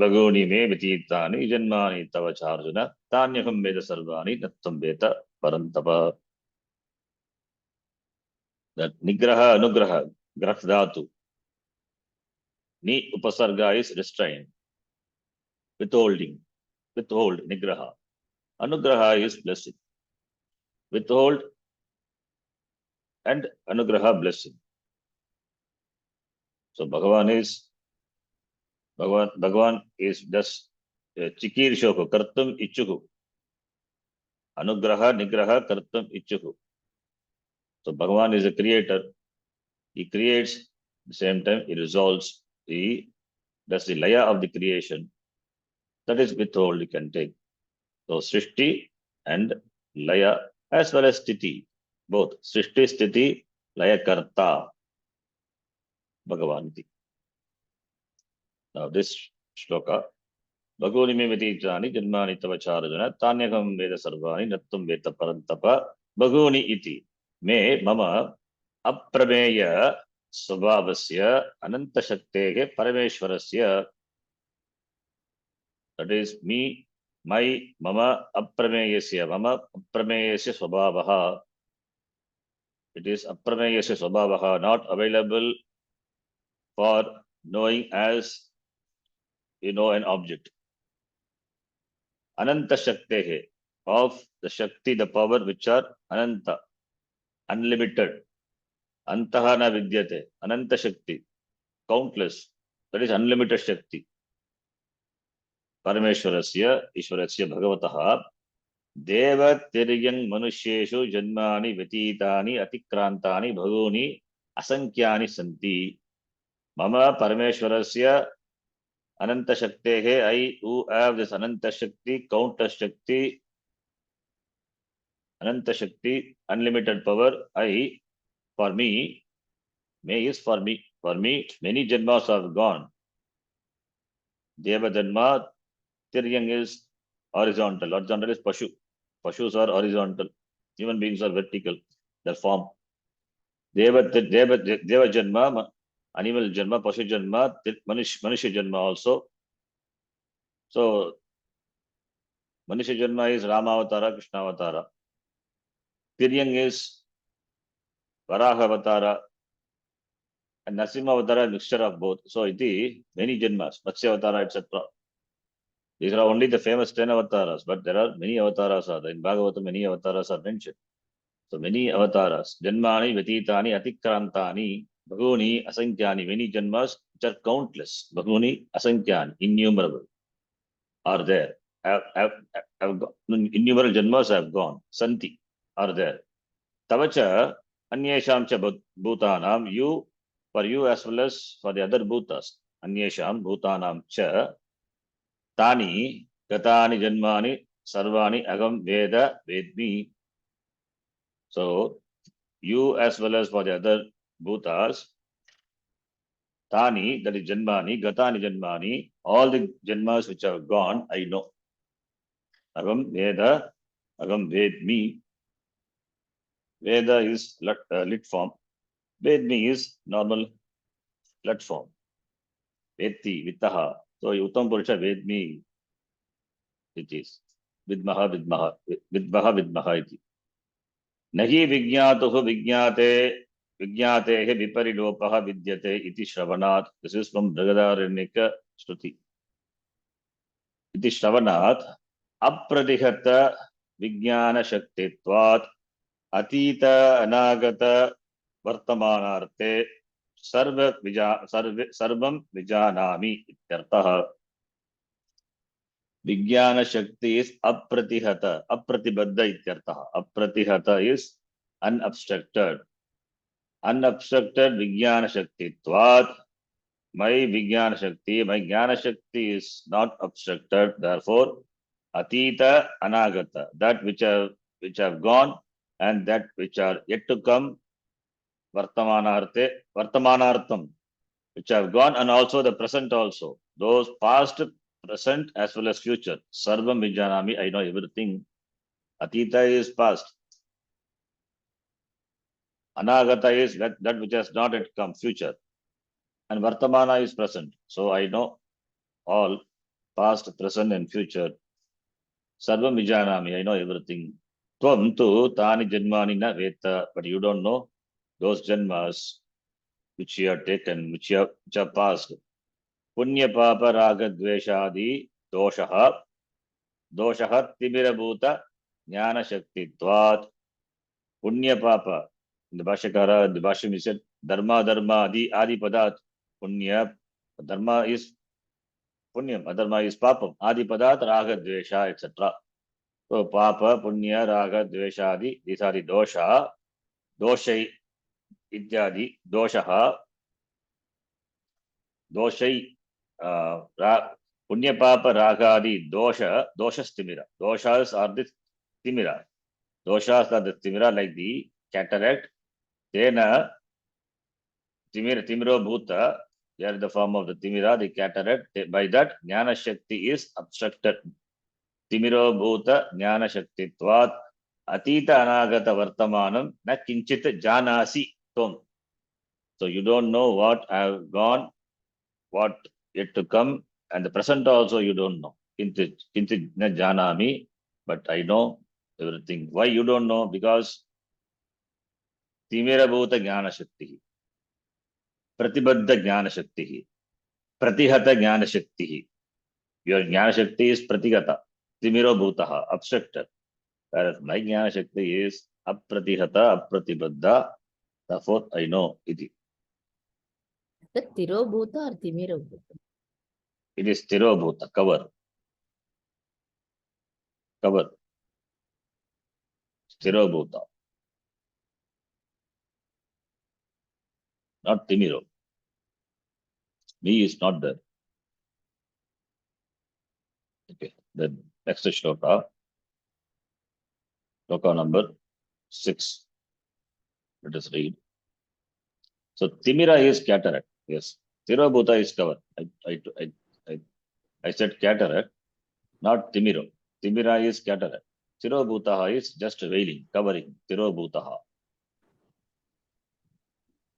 Bhagoni me Vititani Janmani Tavacharjuna Tanyaham Veda Sarvani Nattam Veta Parantapa. That Nigraha Anugraha Grah Dhatu. Ni Upasarga is restraint, withholding, withhold, Nigraha. Anugraha is blessing. Withhold and Anugraha blessing. So Bhagavan is just Chikir Shoko, Kartam Ichuhu. Anugraha, Nigraha, Kartam Ichuhu. So Bhagavan is a creator. He creates, at the same time, he resolves. That's the laya of the creation. That is withhold, you can take. So Srishti and laya as well as Sthiti. Both. Srishti, Sthiti, laya karta. Bhagavanti. Now this shloka. Bhagoni me Vitijani Janmani Tavacharajana Tanyagam Veda Sarvani Nattum Veta Parantapa Bhagoni iti. Me mama aprameya svabhasya ananta shaktege parameshwarasya. That is me, my mama aprameyasya svabhavaha. It is aprameyasya svabhavaha, not available for knowing as an object. Ananta Shaktehe, of the Shakti, the power which are Ananta, unlimited. Antahana Vidyate, Ananta Shakti, countless. That is unlimited Shakti. Parameshwarasya, Ishwarasya Bhagavataha, Deva Tiryang Manusheshu Janmani Vetitani Atikrantani Bhagoni Asankyani Santi. Mama Parameshwarasya Ananta Shaktehe, I who have this Ananta Shakti, countless Shakti, Ananta Shakti, unlimited power, I, for me, may is for me. For me, many Janmas have gone. Deva Janma, Tiryang is horizontal. Horizontal is Pashu. Pashus are horizontal. Human beings are vertical, their form. Deva Janma, animal Janma, Pashu Janma, Manusha Janma also. So, Manusha Janma is Rama Avatara, Krishna Avatara. Tiryang is Varaha Avatara and Nasimha Avatara, mixture of both. So, iti many Janmas, Matsya Avatara, etc. These are only the famous 10 avatars, but there are many avatars. In Bhagavad, many avatars are mentioned. So, many avatars. Janmani, Vetitani, Atikrantani, Bhaguni, Asankyani, many Janmas, which are countless. Bhaguni, Asankyani, innumerable, are there. Innumerable Janmas have gone. Santi, are there. Tavacha, Anyesham cha Bhutanam, you, for you as well as for the other Bhutas. Anyesham Bhutanam cha, Tani, Gatani Janmani, Sarvani, Agam Veda, Vedmi. So, you as well as for the other Bhutas, Tani, that is Janmani, Gatani Janmani, all the Janmas which have gone, I know. Agam Veda, Agam Vedmi. Veda is lit form. Vedmi is normal lit form. Veti, Vitaha. So, Uttam Purusha Vedmi, it is. Vidmaha, iti. Nahi Vigyatuhu Vigyatehe Viparilopaha Vidyate iti Shravanat. This is from Bragadaranyaka Shruti. Iti Shravanat Apradihata Vigyana Shaktitvat Atita, Anagata, Vartamanarte, Sarvam Vijanami ityartah. Vijnana Shakti is Apratihata, Apratibadda ityartah. Apratihata is unobstructed. Unobstructed Vijnana Shakti. Tvat, my Vijnana Shakti, my Jnana Shakti is not obstructed. Therefore, Atita Anagata, that which have gone and that which are yet to come, Vartamanartham, which have gone, and also the present also. Those past, present, as well as future. Sarvam Vijanami, I know everything. Atita is past. Anagata is that which has not yet come, future. And Vartamana is present. So I know all, past, present, and future. Sarvam Vijanami, I know everything. Tvam tu tani janmani na veta, but you don't know those janmas which you have taken, which have passed. Punya papa raga dveshadi doshaha timirabhuta jnana shakti tvat. Punya papa, in the Bhashakara, the Bhasham said, dharma adi padat. Punya, dharma is punyam, adharma is papam. Adi padat raga dvesha, etc. So papa, punya, raga, dveshadi, these are the dosha, doshai, ityadi, doshaha, doshai, punya papa ragadi doshas timira. Doshas are the timira. Doshas are the timira like the cataract. Tena timiro bhuta, they are the form of the timira, the cataract. By that, jnana shakti is obstructed. Timiro bhuta jnana shakti tvat atita anagata vartamanam na kinchit janasi tom. So you don't know what have gone, what yet to come, and the present also you don't know. Kinchit na janami, but I know everything. Why you don't know? Because timira bhuta jnana shakti, pratibadda jnana shakti, pratihata jnana shakti. Your jnana shakti is pratigata, timiro bhutaha, obstructed. Whereas my jnana shakti is apratihata, apratibadda. Therefore, I know iti. The Tirobhuta or Timirobhuta? It is tirobhuta, cover. Cover. Tirobhuta. Not timiro. Me is not there. Okay. Then next shloka. Shloka number 6. Let us read. So timira is cataract. Yes. Tirobhuta is cover. I said cataract, not timiro. Timira is cataract. Tirobhutaha is just veiling, covering. Tirobhutaha.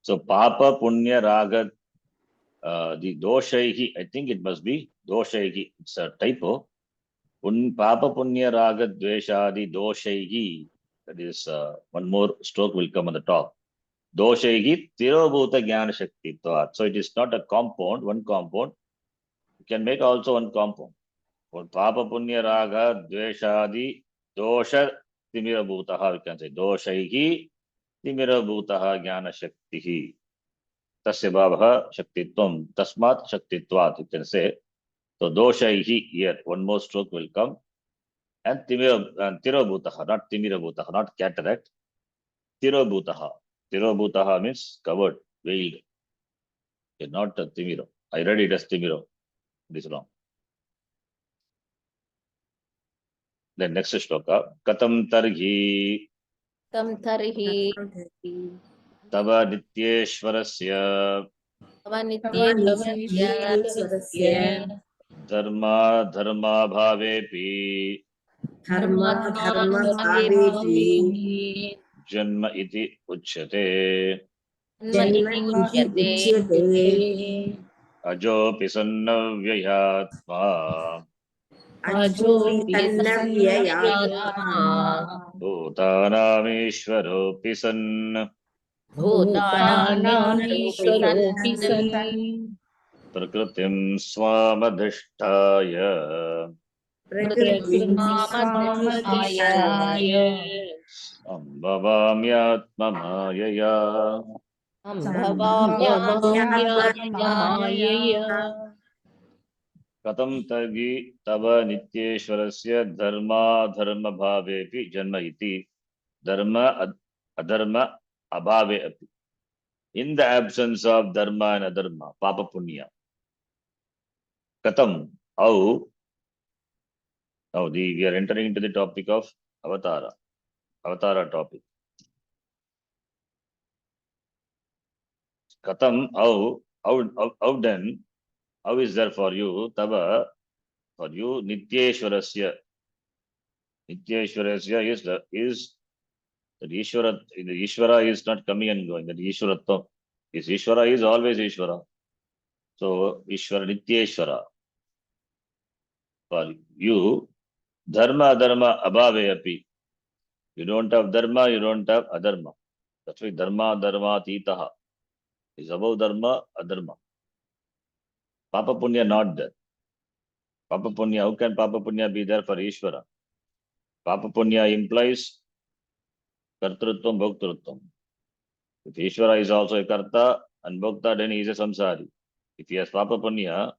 So papa punya raga, the doshaihi, I think it must be doshaihi. It's a typo. Papa punya raga dveshadi doshaihi. That is one more stroke will come on the top. Doshaihi tirobhuta jnana shakti. So it is not a compound, one compound. You can make also one compound. For papa punya raga dveshadi dosha timira bhutaha, we can say doshaihi timira bhutaha jnana shaktihi. Tasya bhavaha shaktitvam tasmat shaktitvat, you can say. So doshaihi, here one more stroke will come. And tirobhutaha, not timira bhutaha, not cataract. Tirobhutaha. Tirobhutaha means covered, veiled. Okay, not timiro. I read it as timiro. It is wrong. Then next shloka. Katam tarhi Tam Tarhi tava nityeshvarasya Vaniteshwarasya dharma bhavepi Dharma bhavepi janma iti uchyate janma iti uchyate ajopi sannavyayatma ajopi tannavyayatma bhutanamishvaropi san Bhutanamishwaropi Bhutanamishwaropi san prakritim swamadhisthaya प्रकृतिं प्रकृतिमामध्यस्थाय स्वामधिष्ठाय सम्भवाम्यात्ममायया सम्भवाम्यात्ममायया कथं तर्हि तव नित्येश्वरस्य धर्माधर्मभावेऽपि जन्म इति धर्म अधर्म अभावे अपि. In the absence of dharma and adharma, papa punya. Katham, how? Now we are entering into the topic of avatara. Avatara topic. Katham, how then, how is there for you, tava, for you, nityeshwarasya. Nityeshwarasya is that Ishvara, the Ishvara is not coming and going. That Ishvaratva is Ishvara is always Ishvara. So Ishvara, Nityeshvara. For you, dharma, adharma, abhave api. You don't have dharma, you don't have adharma. That's why dharma, dharma, titaha is above dharma, adharma. Papa punya not there. Papa punya, how can Papa punya be there for Ishvara? Papa punya implies kartrutvam, bhoktrutvam. If Ishvara is also a karta and bhokta, then he is a samsari. If he has Papa punya,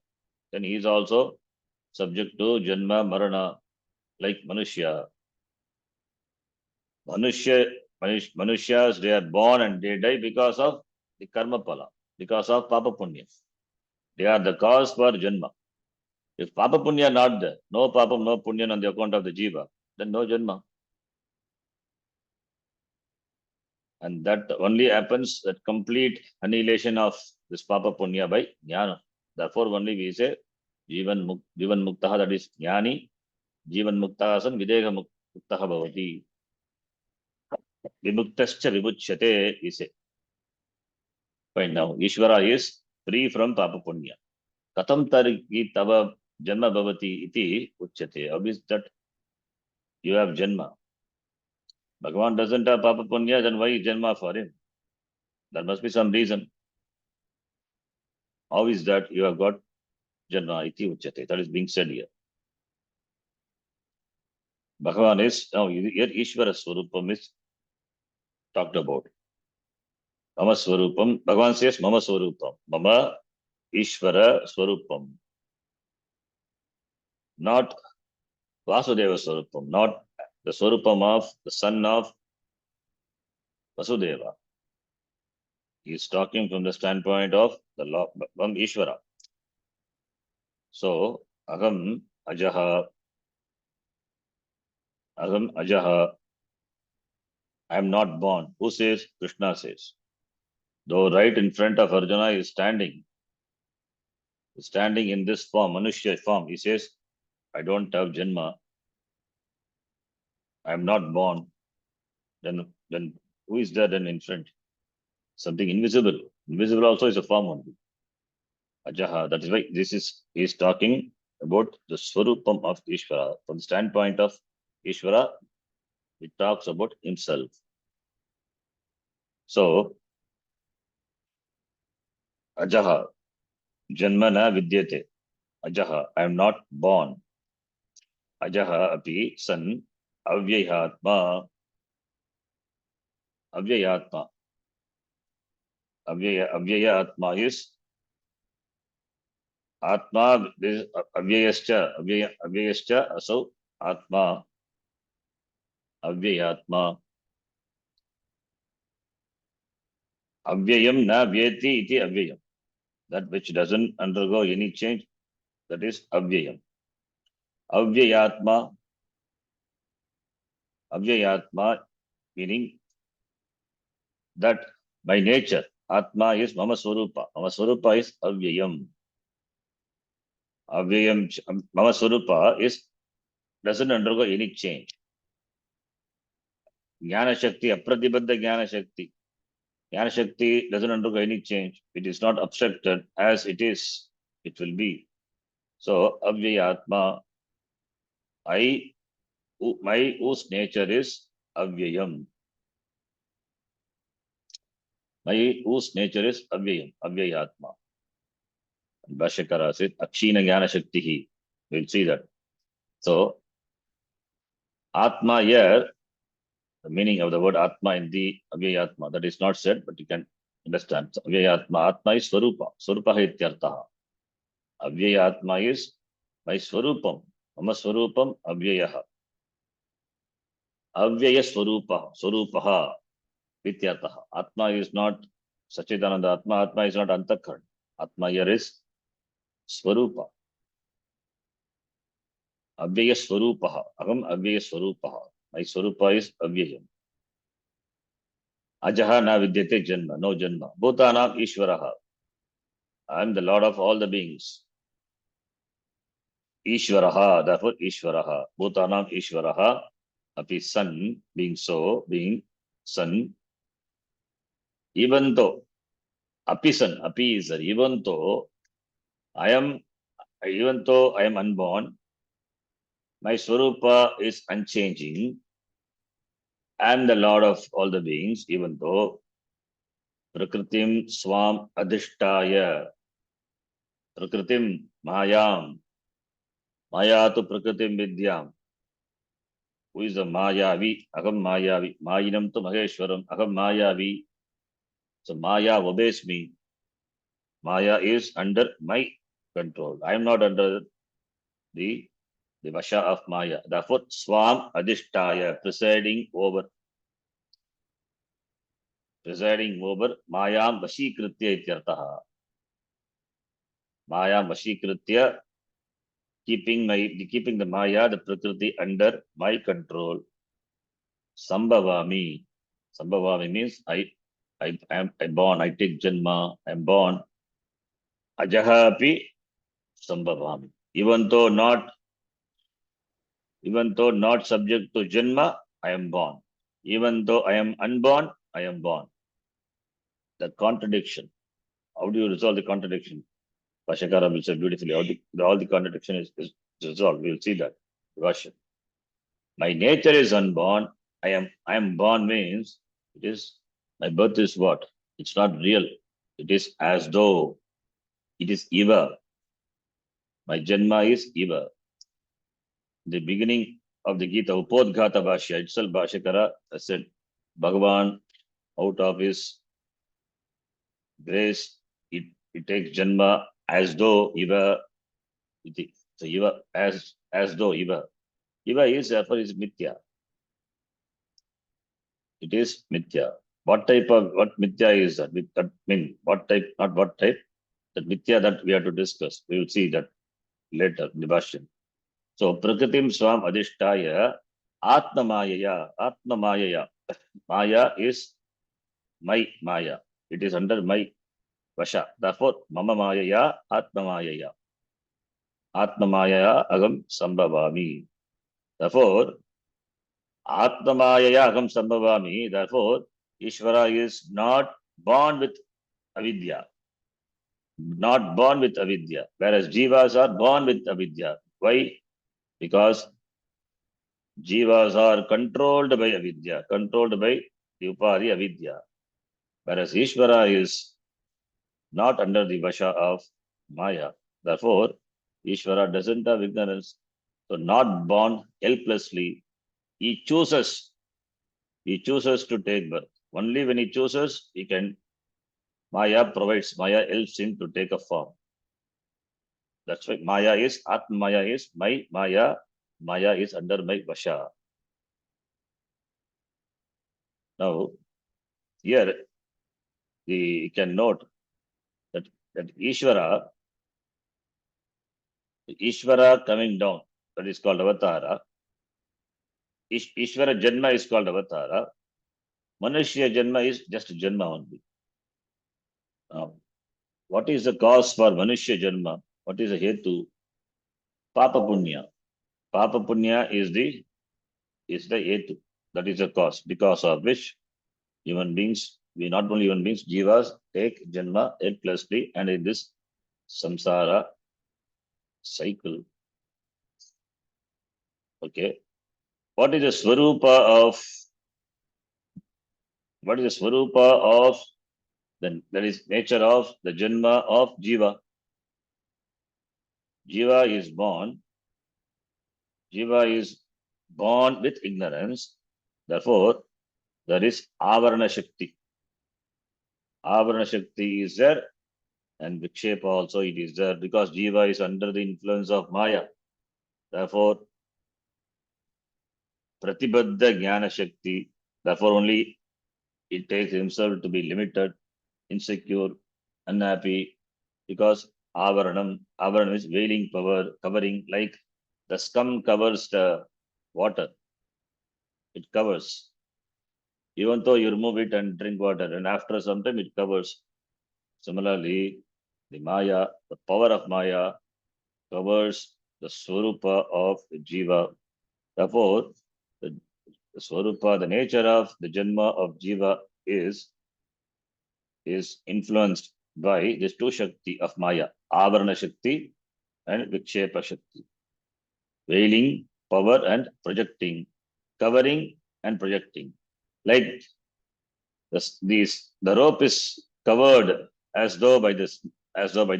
then he is also subject to janma, marana, like Manushya. Manushas, they are born and they die because of the karma pala, because of Papa punya. They are the cause for janma. If Papa punya not there, no Papa, no punya on the account of the jiva, then no janma. And that only happens, that complete annihilation of this Papa punya by jnana. Therefore, only we say jivan muktaha, that is jnani, jivan muktaha san videha muktaha bhavati. Vimuktascha vimuchyate, we say. Fine, now Ishvara is free from Papa punya. Katham tariki tava janma bhavati iti uchyate. How is that you have janma? Bhagavan doesn't have Papa punya, then why is janma for him? There must be some reason. How is that you have got janma iti uchyate? That is being said here. Bhagavan is, now here Ishvara Swarupam is talked about. Mama Swarupam, Bhagavan says Mama Swarupam. Mama Ishvara Swarupam. Not Vasudeva Swarupam, not the Swarupam of the son of Vasudeva. He is talking from the standpoint of the law, from Ishvara. So, Aham Ajaha, I am not born. Who says? Krishna says. Though right in front of Arjuna is standing in this form, Manushya form, he says, I don't have Janma. I am not born. Then who is there then in front? Something invisible. Invisible also is a form only. Ajaha. That is why he is talking about the Swarupam of Ishvara. From the standpoint of Ishvara, it talks about himself. So, Ajaha, Janmana Vidyate. Ajaha, I am not born. Ajaha api san avyayatma. Avyayatma. Avyayatma is Atma, this is Avyayascha, asau Atma. Avyayatma. Avyayam na vyeti iti avyayam. That which doesn't undergo any change, that is avyayam. Avyayatma, meaning that by nature, Atma is Mama Swarupa. Mama Swarupa is avyayam. Avyayam, Mama Swarupa doesn't undergo any change. Jnana Shakti, Apradibadda Jnana Shakti. Jnana Shakti doesn't undergo any change. It is not obstructed as it is. It will be. So, Avyayatma, my whose nature is Avyayam. My whose nature is Avyayam, Avyayatma. And Bhashyakara says, Akshina Jnana Shaktihi. We'll see that. So, Atma here, the meaning of the word Atma in the Avyayatma, that is not said, but you can understand. So, Avyayatma, Atma is Swarupa, Swarupa ityartha. Avyayatma is my Swarupam, Mama Swarupam Avyayaha. Avyaya Swarupa, Swarupaha ityartha. Atma is not Sachidananda Atma, Atma is not Antakar. Atma here is Swarupa. Avyaya Swarupaha, Aham Avyaya Swarupaha. My Swarupa is Avyayam. Ajaha na vidyate janma, no janma. Bhutanam Ishvaraha. I am the Lord of all the beings. Ishvaraha, therefore Ishvaraha. Bhutanam Ishvaraha. Api Sun, being so, being Sun. Even though, Api Sun, Api is there. Even though I am unborn, my Swarupa is unchanging. I am the Lord of all the beings, even though Prakritim Swam Adhishtaya. Prakritim Mayam. Mayatu Prakritim Vidyam. Who is the Mayavi? Aham Mayavi. Mayinam tu Maheshwaram. Aham Mayavi. So Maya obeys me. Maya is under my control. I am not under the Vasha of Maya. Therefore, Swam Adhishtaya, presiding over Mayam Vashikritya ityartaha. Mayam Vashikritya, keeping the Maya, the Prakriti under my control. Sambhavami. Sambhavami means I am born, I take Janma, I am born. Ajaha api Sambhavami. Even though not subject to Janma, I am born. Even though I am unborn, I am born. The contradiction. How do you resolve the contradiction? Bhashyakara will say beautifully. All the contradiction is resolved. We will see that. Version. My nature is unborn. I am born means it is my birth is what? It's not real. It is as though it is Eva. My Janma is Eva. The beginning of the Gita, Upodghata Bhashya itself, Bhashyakara said, Bhagavan, out of his grace, it takes Janma as though Eva. So Eva, as though Eva. Eva is therefore is Mithya. It is Mithya. What Mithya is that? That mean what type, not what type, that Mithya that we have to discuss. We will see that later in the Bhashyan. So Prakritim Swam Adhishtaya Atma Mayaya. Maya is my Maya. It is under my Vasha. Therefore, Mama Mayaya Atma Mayaya. Atma Mayaya Agam Sambhavami. Therefore, Atma Mayaya Agam Sambhavami. Therefore, Ishvara is not born with avidya. Not born with avidya. Whereas Jivas are born with avidya. Why? Because Jivas are controlled by avidya, controlled by the Upadi avidya. Whereas Ishvara is not under the Vasha of Maya. Therefore, Ishvara doesn't have ignorance. So not born helplessly. He chooses to take birth. Only when he chooses, he can. Maya helps him to take a form. That's why Maya is my Maya. Maya is under my Vasha. Now, here you can note that Ishvara coming down, that is called Avatara. Ishvara Janma is called Avatara. Manushya Janma is just Janma only. Now, what is the cause for Manushya Janma? What is the Hetu? Papa Punya. Papa Punya is the Hetu. That is the cause, because of which human beings, not only human beings, Jivas take Janma helplessly and in this samsara cycle. Okay. What is the Swarupa of that is nature of the Janma of Jiva? Jiva is born Jiva is born with ignorance. Therefore, there is Avarana Shakti. Avarana Shakti is there, and Vikshepa also it is there because Jiva is under the influence of Maya. Therefore, Pratibadha Jnana Shakti. Therefore, only it takes himself to be limited, insecure, unhappy, because Avaranam is veiling power, covering like the scum covers the water. It covers. Even though you remove it and drink water, and after some time it covers. Similarly, the Maya, the power of Maya covers the Swarupa of Jiva. Therefore, the Swarupa, the nature of the Janma of Jiva is influenced by these two Shakti of Maya, Avarana Shakti and Vikshepa Shakti. Veiling, power and projecting, covering and projecting. Like the rope is covered as though by the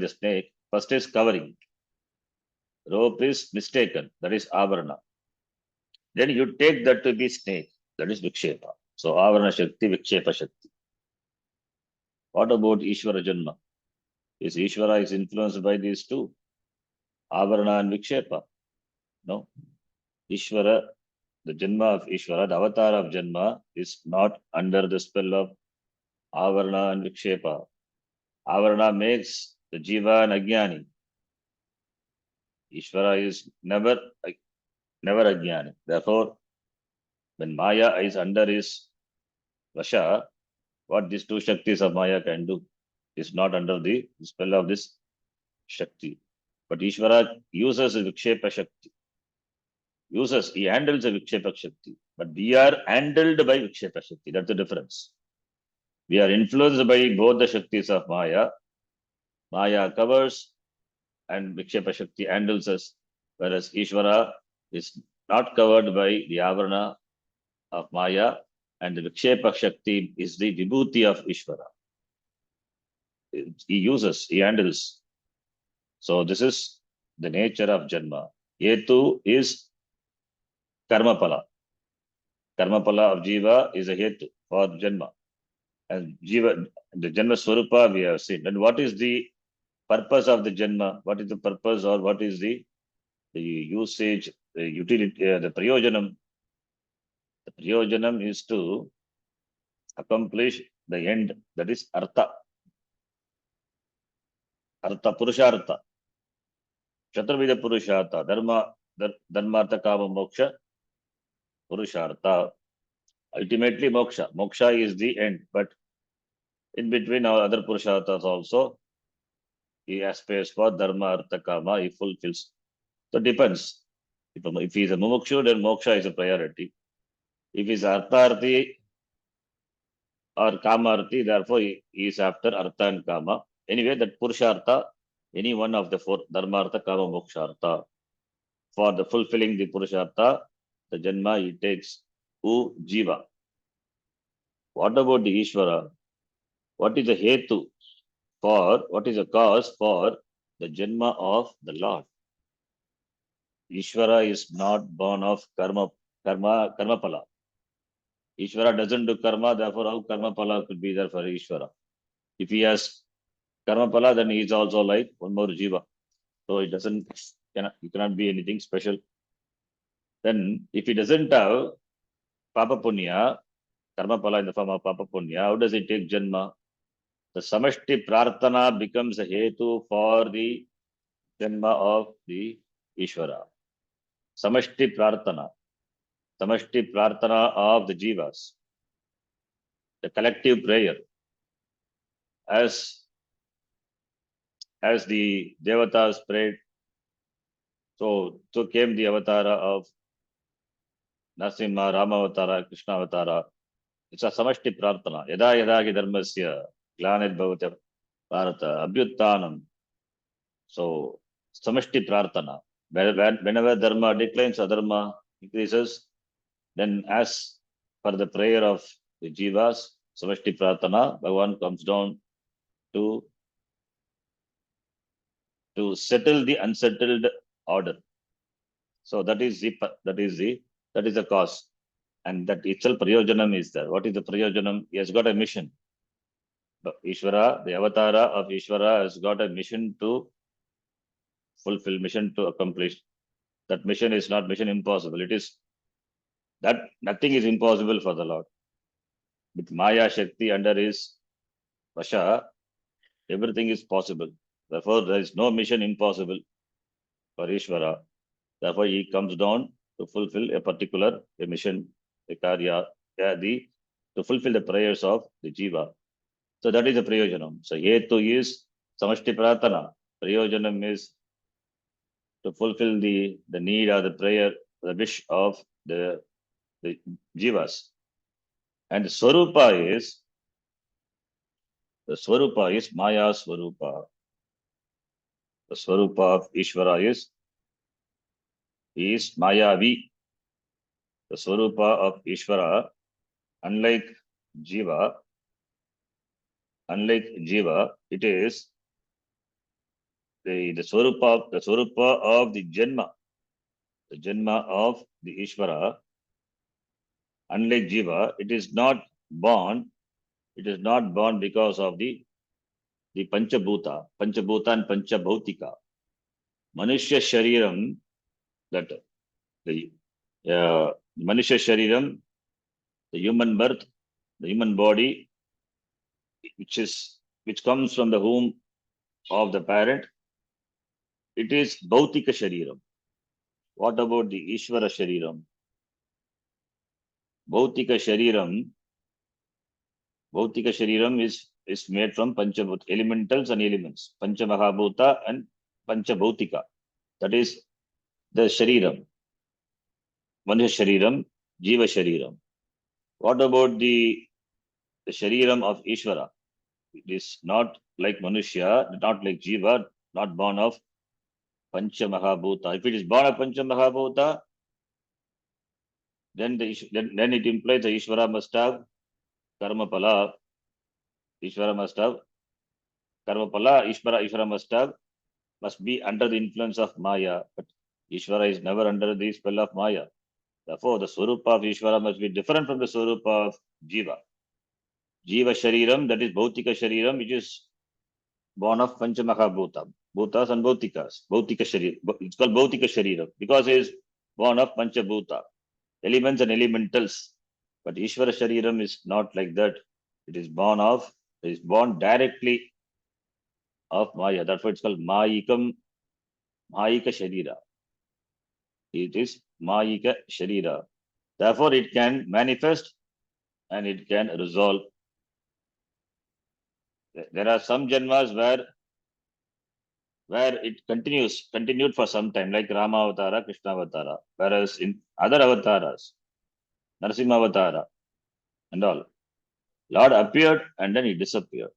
snake. First is covering. Rope is mistaken, that is Avarana. Then you take that to be snake, that is Vikshepa. So Avarana Shakti, Vikshepa Shakti. What about Ishvara Janma? Is Ishvara is influenced by these two, Avarana and Vikshepa? No. Ishvara, the Janma of Ishvara, the avatar of Janma is not under the spell of Avarana and Vikshepa. Avarana makes the Jiva an Ajnani. Ishvara is never Ajnani. Therefore, when Maya is under his Vasha, what these two Shaktis of Maya can do is not under the spell of this Shakti. But Ishvara uses the Vikshepa Shakti. He handles the Vikshepa Shakti. But we are handled by Vikshepa Shakti. That's the difference. We are influenced by both the Shaktis of Maya. Maya covers and Vikshepa Shakti handles us. Whereas Ishvara is not covered by the Avarana of Maya, and the Vikshepa Shakti is the Vibhuti of Ishvara. He handles. So this is the nature of Janma. Hetu is Karmapala. Karmapala of Jiva is a Hetu for Janma. And Jiva, the Janma Swarupa we have seen. And what is the purpose of the Janma? What is the purpose or what is the usage, the utility, the Prayojanam? The Prayojanam is to accomplish the end, that is Artha. Artha Purushartha. Chaturvida Purushartha. Dharmartha Kama Moksha Purushartha. Ultimately Moksha. Moksha is the end, but in between our other Purusharthas also, he aspires for Dharma, Artha, Kama, he fulfills. So it depends. If he is a Mumukshu, then Moksha is a priority. If he is Artharthi or Kamarthi, therefore he is after Artha and Kama. Anyway, that Purushartha, any one of the four, Dharmartha, Kama, Mokshartha, for the fulfilling the Purushartha, the Janma he takes Jiva. What about the Ishvara? What is the Hetu for, what is the cause for the Janma of the Lord? Ishvara is not born of karma pala. Ishvara doesn't do karma, therefore how karma pala could be there for Ishvara? If he has karma pala, then he is also like one more jiva. So it cannot be anything special. Then if he doesn't have papa punya, karma pala in the form of papa punya, how does he take janma? The samashti prarthana becomes a hetu for the janma of the Ishvara. Samashti prarthana of the jivas, the collective prayer, as the devatas prayed, so came the avatara of Narasimha, Rama avatara, Krishna avatara. It's a samashti prarthana. Yada yada ki dharmasya glanir bhavati bharata abhyuttanam. So samashti prarthana. Whenever dharma declines, adharma increases, then as for the prayer of the jivas, samashti prarthana, Bhagavan comes down to settle the unsettled order. So that is the cause. And that itself Prayojanam is there. What is the Prayojanam? He has got a mission. But Ishvara, the avatara of Ishvara has got a mission to fulfill, mission to accomplish. That mission is not mission impossible. It is that nothing is impossible for the Lord. With Maya Shakti under his Vasha, everything is possible. Therefore, there is no mission impossible for Ishvara. Therefore, he comes down to fulfill a particular mission, a karya, to fulfill the prayers of the jiva. So that is a prayojanam. So hetu is samashti pratana. Prayojanam is to fulfill the need or the prayer, the wish of the jivas. And the swarupa is Maya Swarupa. The Swarupa of Ishvara is Mayavi. The Swarupa of Ishvara, unlike Jiva, it is the Swarupa of the Janma of the Ishvara. Unlike Jiva, it is not born because of the Panchabhuta and Panchabhautika. Manushya Shariram, that the Manushya Shariram, the human birth, the human body, which comes from the womb of the parent, it is Bhautika Shariram. What about the Ishvara Shariram? Bhautika Shariram is made from Panchabhuta, elementals and elements, Panchamahabhuta and Panchabhautika. That is the Shariram. Manushya Shariram, Jiva Shariram. What about the Shariram of Ishvara? It is not like Manushya, not like Jiva, not born of Panchamahabhuta. If it is born of Panchamahabhuta, then it implies the Ishvara must have Karmapala. Ishvara must have Karmapala. Ishvara must be under the influence of Maya. But Ishvara is never under the spell of Maya. Therefore, the Swarupa of Ishvara must be different from the Swarupa of Jiva. Jiva Shariram, that is Bhautika Shariram, which is born of Panchamahabhuta. Bhutas and Bhautikas. Bhautika Shariram. It's called Bhautika Shariram because it is born of Panchabhuta. Elements and elementals. But Ishvara Shariram is not like that. It is born directly of Maya. Therefore, it's called Mayika Sharira. It is Mayika Sharira. Therefore, it can manifest and it can resolve. There are some janmas where it continued for some time, like Rama Avatara, Krishna Avatara. Whereas in other avatars, Narasimha Avatara and all, Lord appeared and then he disappeared.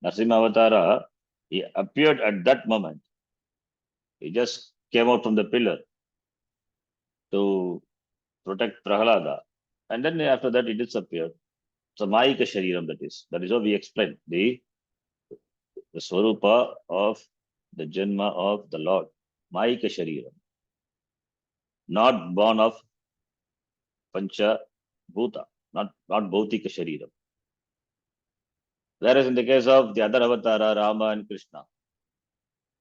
Narasimha Avatara, he appeared at that moment. He just came out from the pillar to protect Prahalada. And then after that, he disappeared. So, Mayika Shariram, that is what we explained. The Swarupa of the Janma of the Lord. Mayika Shariram. Not born of Pancha Bhuta, not Bhautika Shariram. Whereas in the case of the other avatara, Rama and Krishna,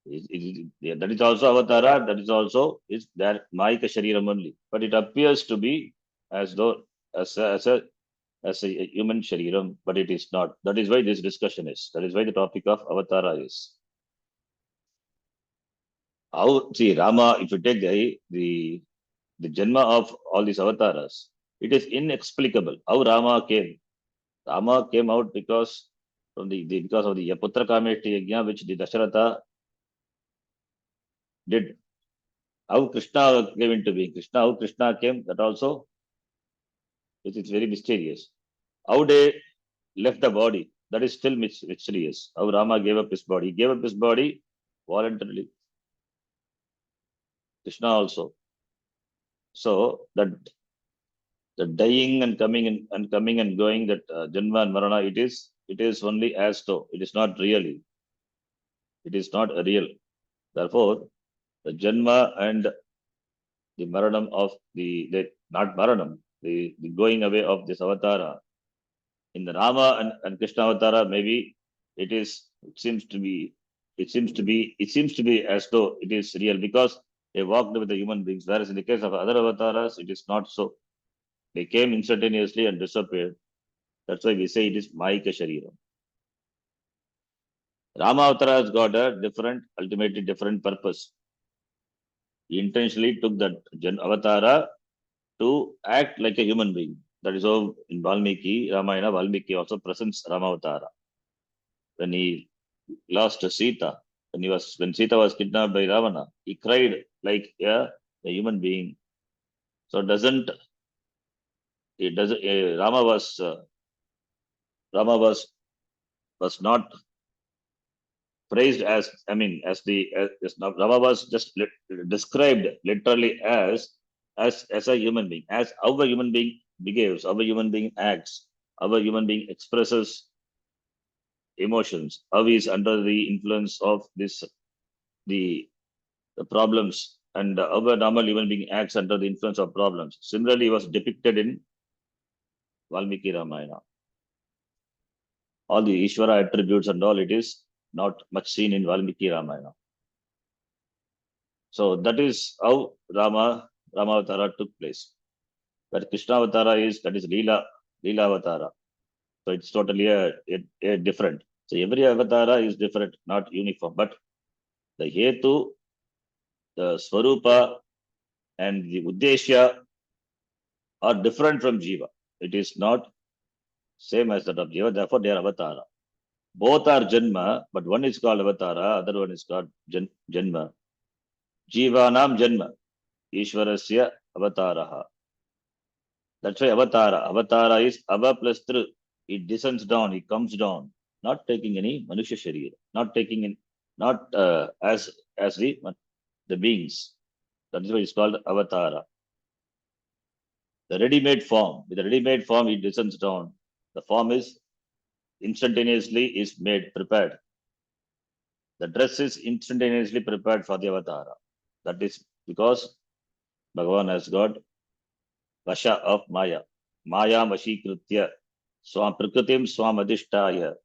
that is also avatara, that is also their Mayika Shariram only. But it appears to be as though as a human Shariram, but it is not. That is why this discussion is. That is why the topic of avatara is. Rama, if you take the Janma of all these avatars, it is inexplicable. How Rama came? Rama came out because of the Putra Kameshti Yajna which the Dasharatha did. How Krishna came into being? How Krishna came, that also it is very mysterious. How they left the body, that is still mysterious. How Rama gave up his body. He gave up his body voluntarily. Krishna also. So that the dying and coming and going, that Janma and Marana, it is only as though. It is not really. It is not real. Therefore, the Janma and the maranam of the not maranam, the going away of this avatara. In the Rama and Krishna avatara, maybe it is, it seems to be as though it is real because they walked with the human beings. Whereas in the case of other avatars, it is not so. They came instantaneously and disappeared. That's why we say it is Maika Shariram. Rama Avatara has got a different, ultimately different purpose. He intentionally took that Avatara to act like a human being. That is how in Valmiki, Ramayana, Valmiki also presents Rama Avatara. When he lost Sita, when Sita was kidnapped by Ravana, he cried like a human being. So Rama was not praised as, Rama was just described literally as a human being, as our human being behaves, our human being acts, our human being expresses emotions, how he is under the influence of the problems, and our normal human being acts under the influence of problems. Similarly, was depicted in Valmiki Ramayana. All the Ishvara attributes and all, it is not much seen in Valmiki Ramayana. So that is how Rama Avatara took place. Where Krishna Avatara is, that is Leela Avatara. So it's totally a different. So every Avatara is different, not uniform. But the Hetu, the Swarupa, and the Uddeshya are different from Jiva. It is not same as that of Jiva, therefore they are Avatara. Both are Janma, but one is called Avatara, other one is called Janma. Jivanam Janma, Ishwarasya Avataraha. That's why Avatara. Avatara is Ava plus Tru. It descends down, it comes down, not taking any Manusha Sharira, not taking in, not as the beings. That is why it's called Avatara. The ready-made form. With the ready-made form, it descends down. The form is instantaneously prepared. The dress is instantaneously prepared for the Avatara. That is because Bhagavan has got Vasha of Maya. Maya Vashikritya. Swam Prakritim Swam Adhishtaya.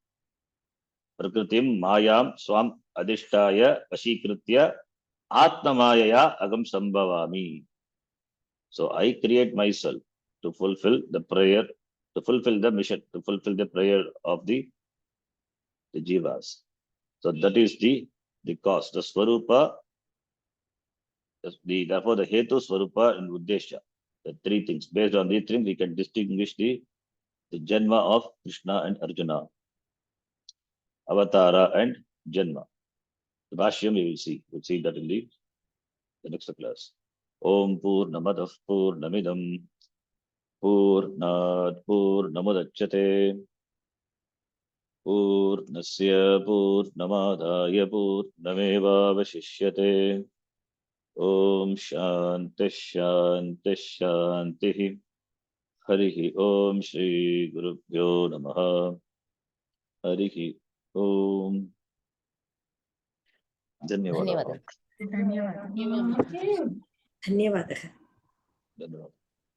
Prakritim Mayam Swam Adhishtaya Vashikritya Atma Mayaya Agam Sambhavami. So I create myself to fulfill the prayer, to fulfill the mission, to fulfill the prayer of the Jivas. So that is the cause. The Swarupa, therefore the Hetu, Swarupa, and Uddesha. The three things. Based on these things, we can distinguish the Janma of Krishna and Arjuna. Avatara and Janma. The Bhashyam we will see. We'll see that in the next class. Om Purnamadav Purnamidam Purnat Purnamudachyate Purnasya Purnamadaya Purnamevavashishyate. Om Shanti Shanti Shanti. Harihi Om Shri Gurubhyo Namaha. Harihi Om. Dhanyawada. ಧನ್ಯವಾದ. ಧನ್ಯವಾದः. Dhanyawada.